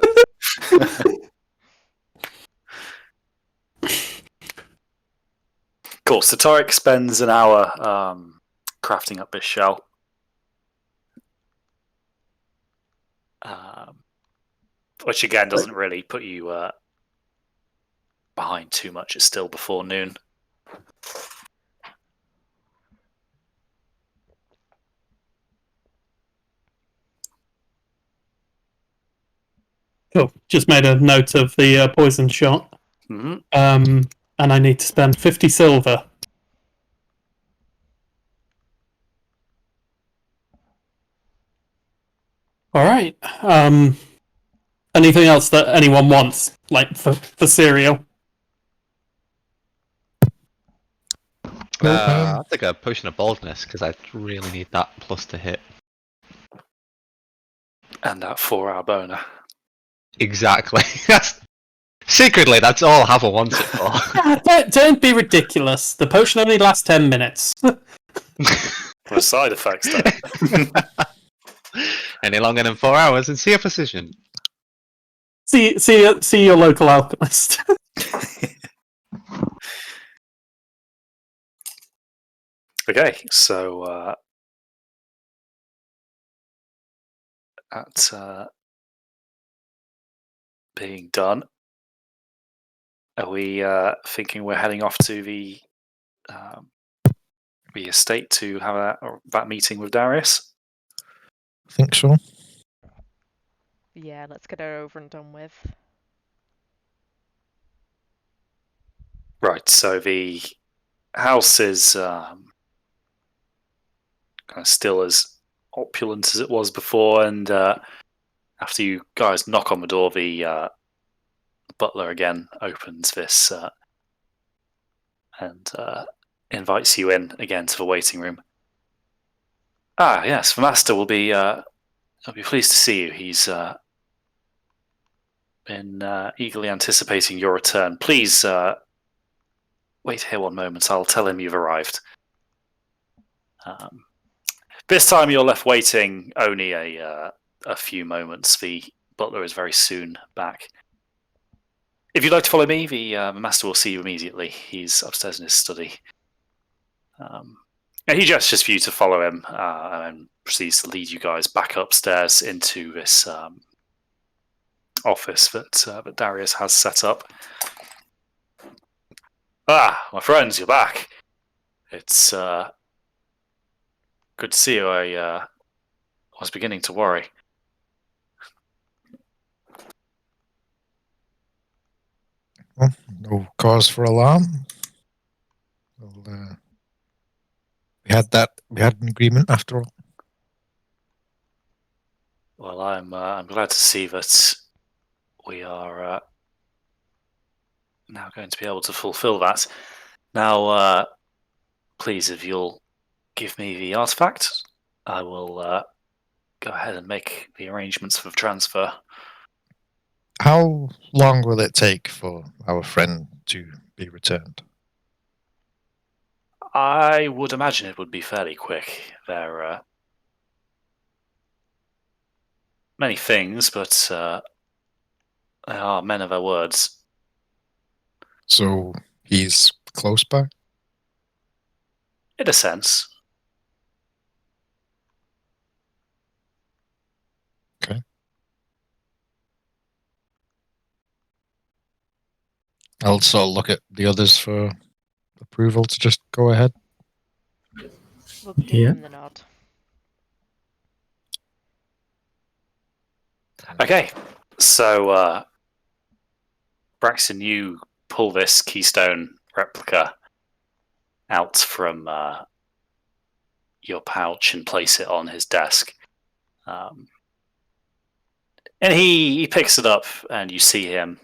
course, so Tarek spends an hour crafting up this shell. Which again doesn't really put you behind too much. It's still before noon. Cool. Just made a note of the poison shot. Mm-hmm. And I need to spend 50 silver. All right. Anything else that anyone wants, like for cereal? I'll take a potion of boldness because I really need that plus to hit. And that 4-hour boner. Exactly. Secretly, that's all Havel wants it for. Don't be ridiculous. The potion only lasts 10 minutes. For side effects, though. Any longer than 4 hours and see a physician. See your local alchemist. Okay, so at being done, are we thinking we're heading off to the estate to have that meeting with Darius? I think so. Yeah, let's get it over and done with. Right, so the house is kind of still as opulent as it was before, and after you guys knock on the door, the butler again opens this and invites you in again to the waiting room. Ah, yes, the master will be. I'll be pleased to see you. He's been eagerly anticipating your return. Please wait here one moment. I'll tell him you've arrived. This time you're left waiting only a few moments. The butler is very soon back. If you'd like to follow me, the master will see you immediately. He's upstairs in his study. And he gestures for you to follow him and proceeds to lead you guys back upstairs into this office that Darius has set up. Ah, my friends, you're back. It's good to see you. I was beginning to worry. Well, no cause for alarm. Well, we had an agreement after all. Well, I'm glad to see that we are now going to be able to fulfill that. Now, please, if you'll give me the artifact, I will go ahead and make the arrangements for the transfer. How long will it take for our friend to be returned? I would imagine it would be fairly quick. There are many things, but they are men of their words. So he's close by? In a sense. Okay. I'll sort of look at the others for approval to just go ahead. We'll give Yeah. him the nod. Okay, so Braxton, you pull this keystone replica out from your pouch and place it on his desk. And he picks it up, and you see him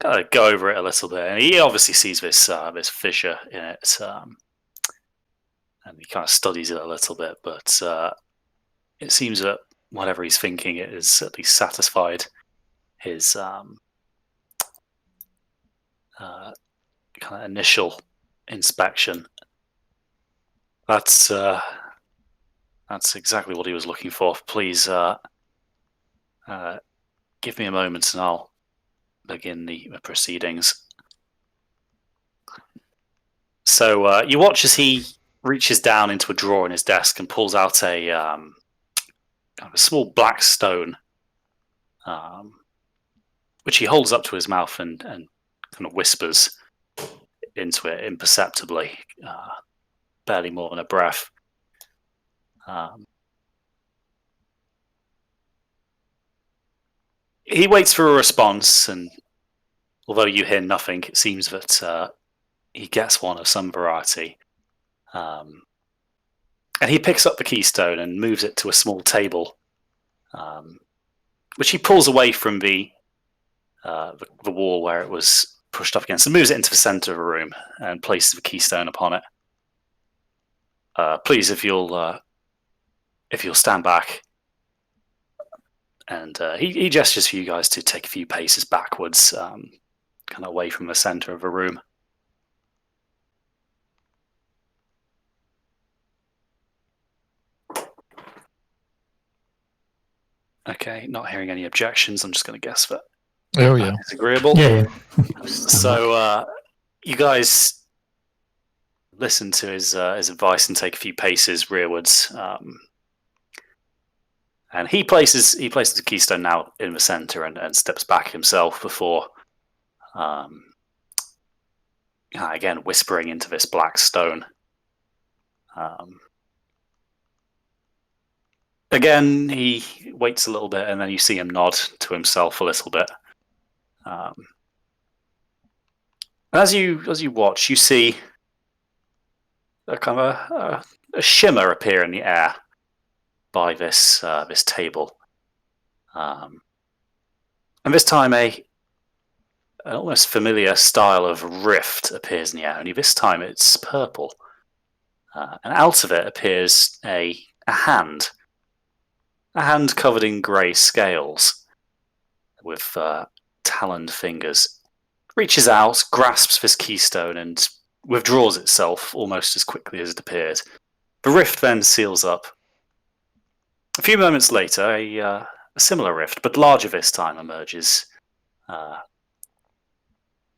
kind of go over it a little bit. And he obviously sees this fissure in it, and he kind of studies it a little bit. But it seems that whatever he's thinking, it is at least satisfied his kind of initial inspection. That's exactly what he was looking for. Please give me a moment and I'll begin the proceedings. So you watch as he reaches down into a drawer in his desk and pulls out a small black stone, which he holds up to his mouth and kind of whispers into it imperceptibly, barely more than a breath. He waits for a response, and although you hear nothing, it seems that he gets one of some variety. And he picks up the keystone and moves it to a small table, which he pulls away from the wall where it was pushed up against, and moves it into the center of the room and places the keystone upon it. Please, if you'll stand back. And he gestures for you guys to take a few paces backwards, kind of away from the center of the room. Okay, not hearing any objections. I'm just going to guess that. Oh yeah. It's agreeable. Yeah. So you guys listen to his advice and take a few paces rearwards. And he places the keystone now in the center and steps back himself before, again whispering into this black stone. Again, he waits a little bit, and then you see him nod to himself a little bit. And as you watch, you see a kind of a shimmer appear in the air by this table, and this time an almost familiar style of rift appears in the air. Only this time it's purple, and out of it appears a hand covered in grey scales, with taloned fingers. Reaches out, grasps this keystone, and withdraws itself almost as quickly as it appeared. The rift then seals up. A few moments later, a similar rift, but larger this time, emerges. And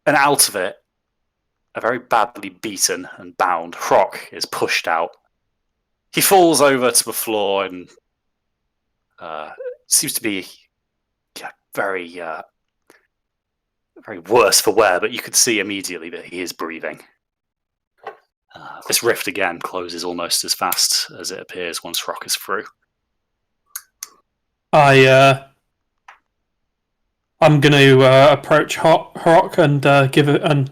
out of it, a very badly beaten and bound Hrock is pushed out. He falls over to the floor and seems to be very worse for wear, but you could see immediately that he is breathing. This rift again closes almost as fast as it appears once Hrock is through. I'm going to approach Hrock and give it. And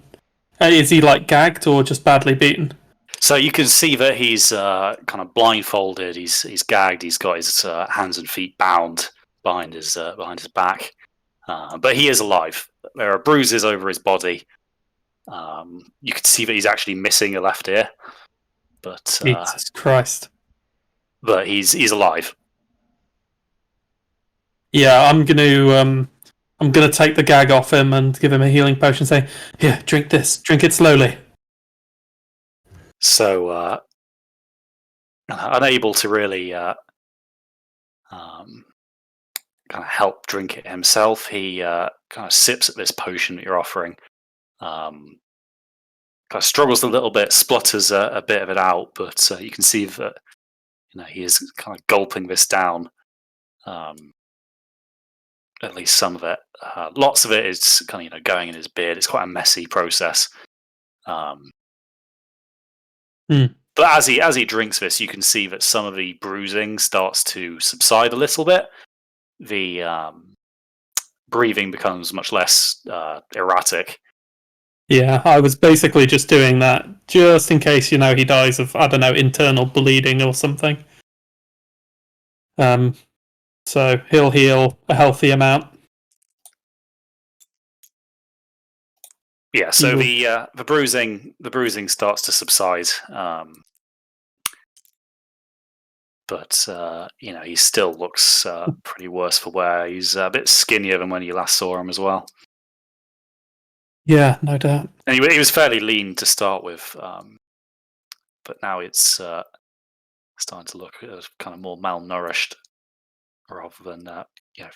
is he like gagged or just badly beaten? So you can see that he's kind of blindfolded. He's gagged. He's got his hands and feet bound behind his back, but he is alive. There are bruises over his body. You can see that he's actually missing a left ear, but Jesus Christ! But he's alive. Yeah, I'm gonna take the gag off him and give him a healing potion. Say, here, drink this. Drink it slowly. So, unable to really kind of help drink it himself, he kind of sips at this potion that you're offering. Kind of struggles a little bit, splutters a bit of it out, but you can see that he is kind of gulping this down. At least some of it. Lots of it is kind of going in his beard. It's quite a messy process. But as he drinks this, you can see that some of the bruising starts to subside a little bit. The breathing becomes much less erratic. Yeah, I was basically just doing that just in case he dies of, I don't know, internal bleeding or something. So he'll heal a healthy amount. Yeah, so the bruising starts to subside, but he still looks pretty worse for wear. He's a bit skinnier than when you last saw him as well. Yeah, no doubt. Anyway, he was fairly lean to start with, but now it's starting to look kind of more malnourished rather than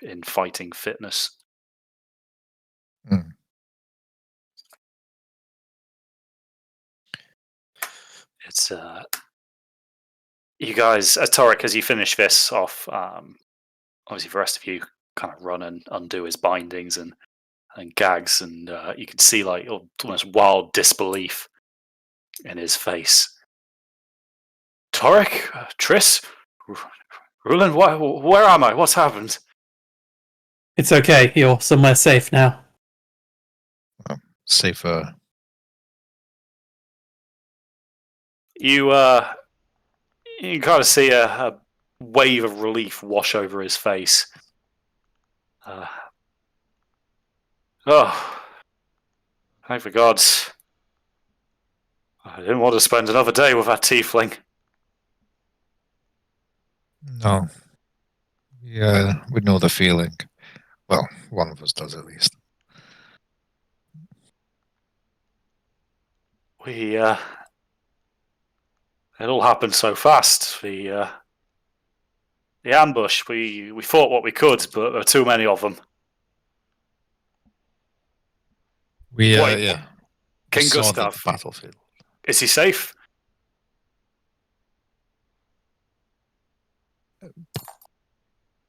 in fighting fitness. It's you guys, Torek, as you finish this off, obviously the rest of you kind of run and undo his bindings and gags, and you can see like almost wild disbelief in his face. Torek, Triss, Rulin, where am I? What's happened? It's okay. You're somewhere safe now. Safer. You you kind of see a wave of relief wash over his face. Oh, thank the gods. I didn't want to spend another day with that tiefling. No. Yeah, we know the feeling. Well, one of us does at least. It all happened so fast. The ambush. We fought what we could, but there were too many of them. We Wait, yeah. King saw Gustav, the battlefield. is he safe?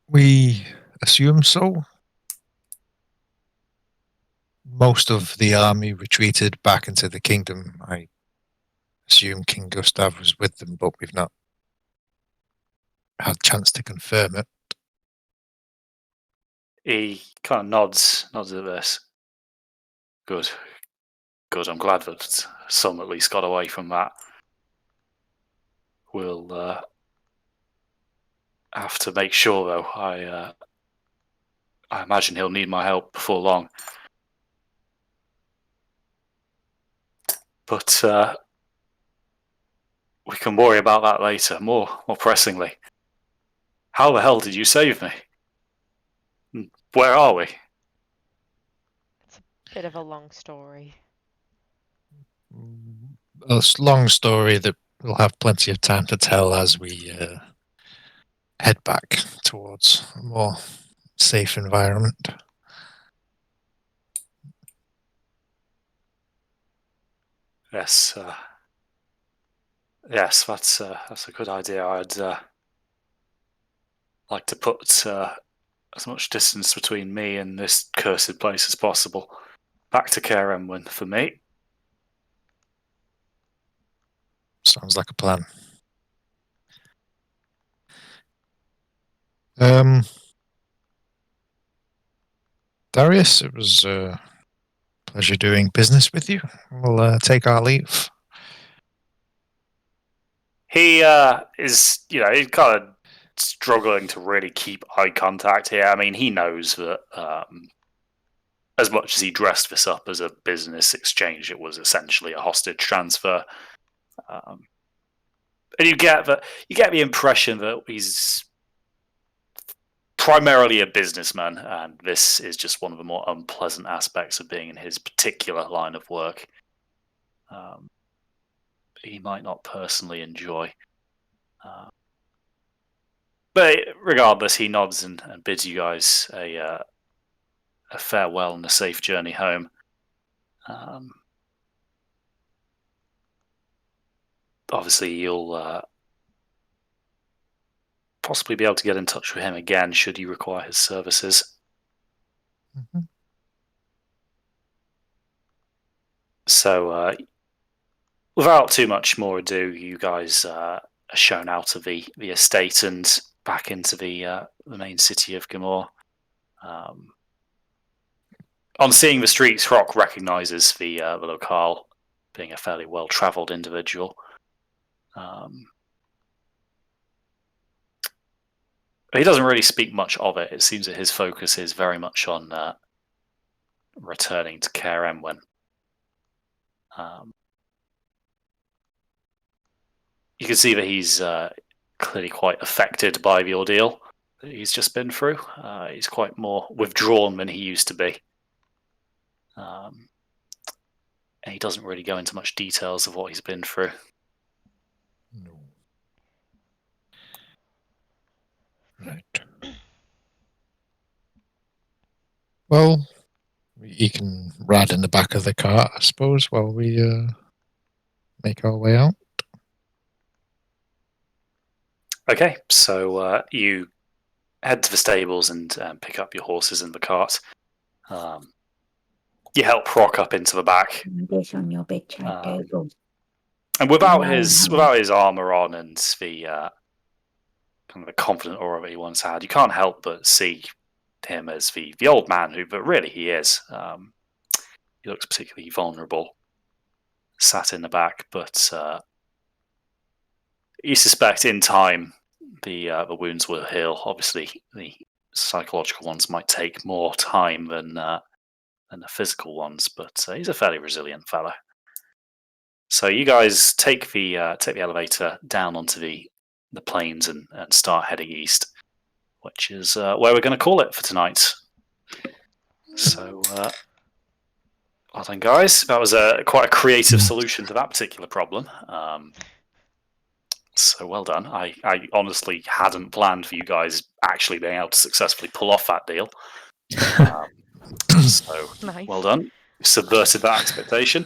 We assume so. Most of the army retreated back into the kingdom. I assume King Gustav was with them, but we've not had a chance to confirm it. He kind of nods at this. Good. I'm glad that some at least got away from that. We'll have to make sure, though. I imagine he'll need my help before long. But we can worry about that later, more pressingly. How the hell did you save me? Where are we? It's a bit of a long story. A long story that we'll have plenty of time to tell as we head back towards a more safe environment. Yes, yes, that's a good idea. I'd like to put as much distance between me and this cursed place as possible. Back to Care Emwyn for me. Sounds like a plan. Darius, it was a pleasure doing business with you. We'll take our leave. He is, he's kind of struggling to really keep eye contact here. I mean, he knows that as much as he dressed this up as a business exchange, it was essentially a hostage transfer. And you get the impression that he's primarily a businessman, and this is just one of the more unpleasant aspects of being in his particular line of work. He might not personally enjoy. But regardless, he nods and bids you guys a farewell and a safe journey home. Obviously, you'll possibly be able to get in touch with him again should you require his services. Mm-hmm. So, without too much more ado, you guys are shown out of the estate and back into the main city of Gamor. On seeing the streets, Hrock recognizes the locale, being a fairly well-travelled individual. He doesn't really speak much of it. It seems that his focus is very much on returning to Care Emwyn. You can see that he's clearly quite affected by the ordeal that he's just been through. He's quite more withdrawn than he used to be. And he doesn't really go into much details of what he's been through. No. Right. Well, you can ride in the back of the cart, I suppose, while we make our way out. Okay, so you head to the stables and pick up your horses in the cart. You help Proc up into the back, This on your big chat Google. and without Wow. his armor on and the kind of the confident aura that he once had, you can't help but see him as the old man who, but really he is. He looks particularly vulnerable, sat in the back, but you suspect in time the wounds will heal. Obviously, the psychological ones might take more time than the physical ones, but he's a fairly resilient fella. So you guys take the elevator down onto the plains and start heading east, which is where we're going to call it for tonight. So, well done, guys. That was quite a creative solution to that particular problem. So well done. I honestly hadn't planned for you guys actually being able to successfully pull off that deal. So Nice. well done. Subverted that expectation.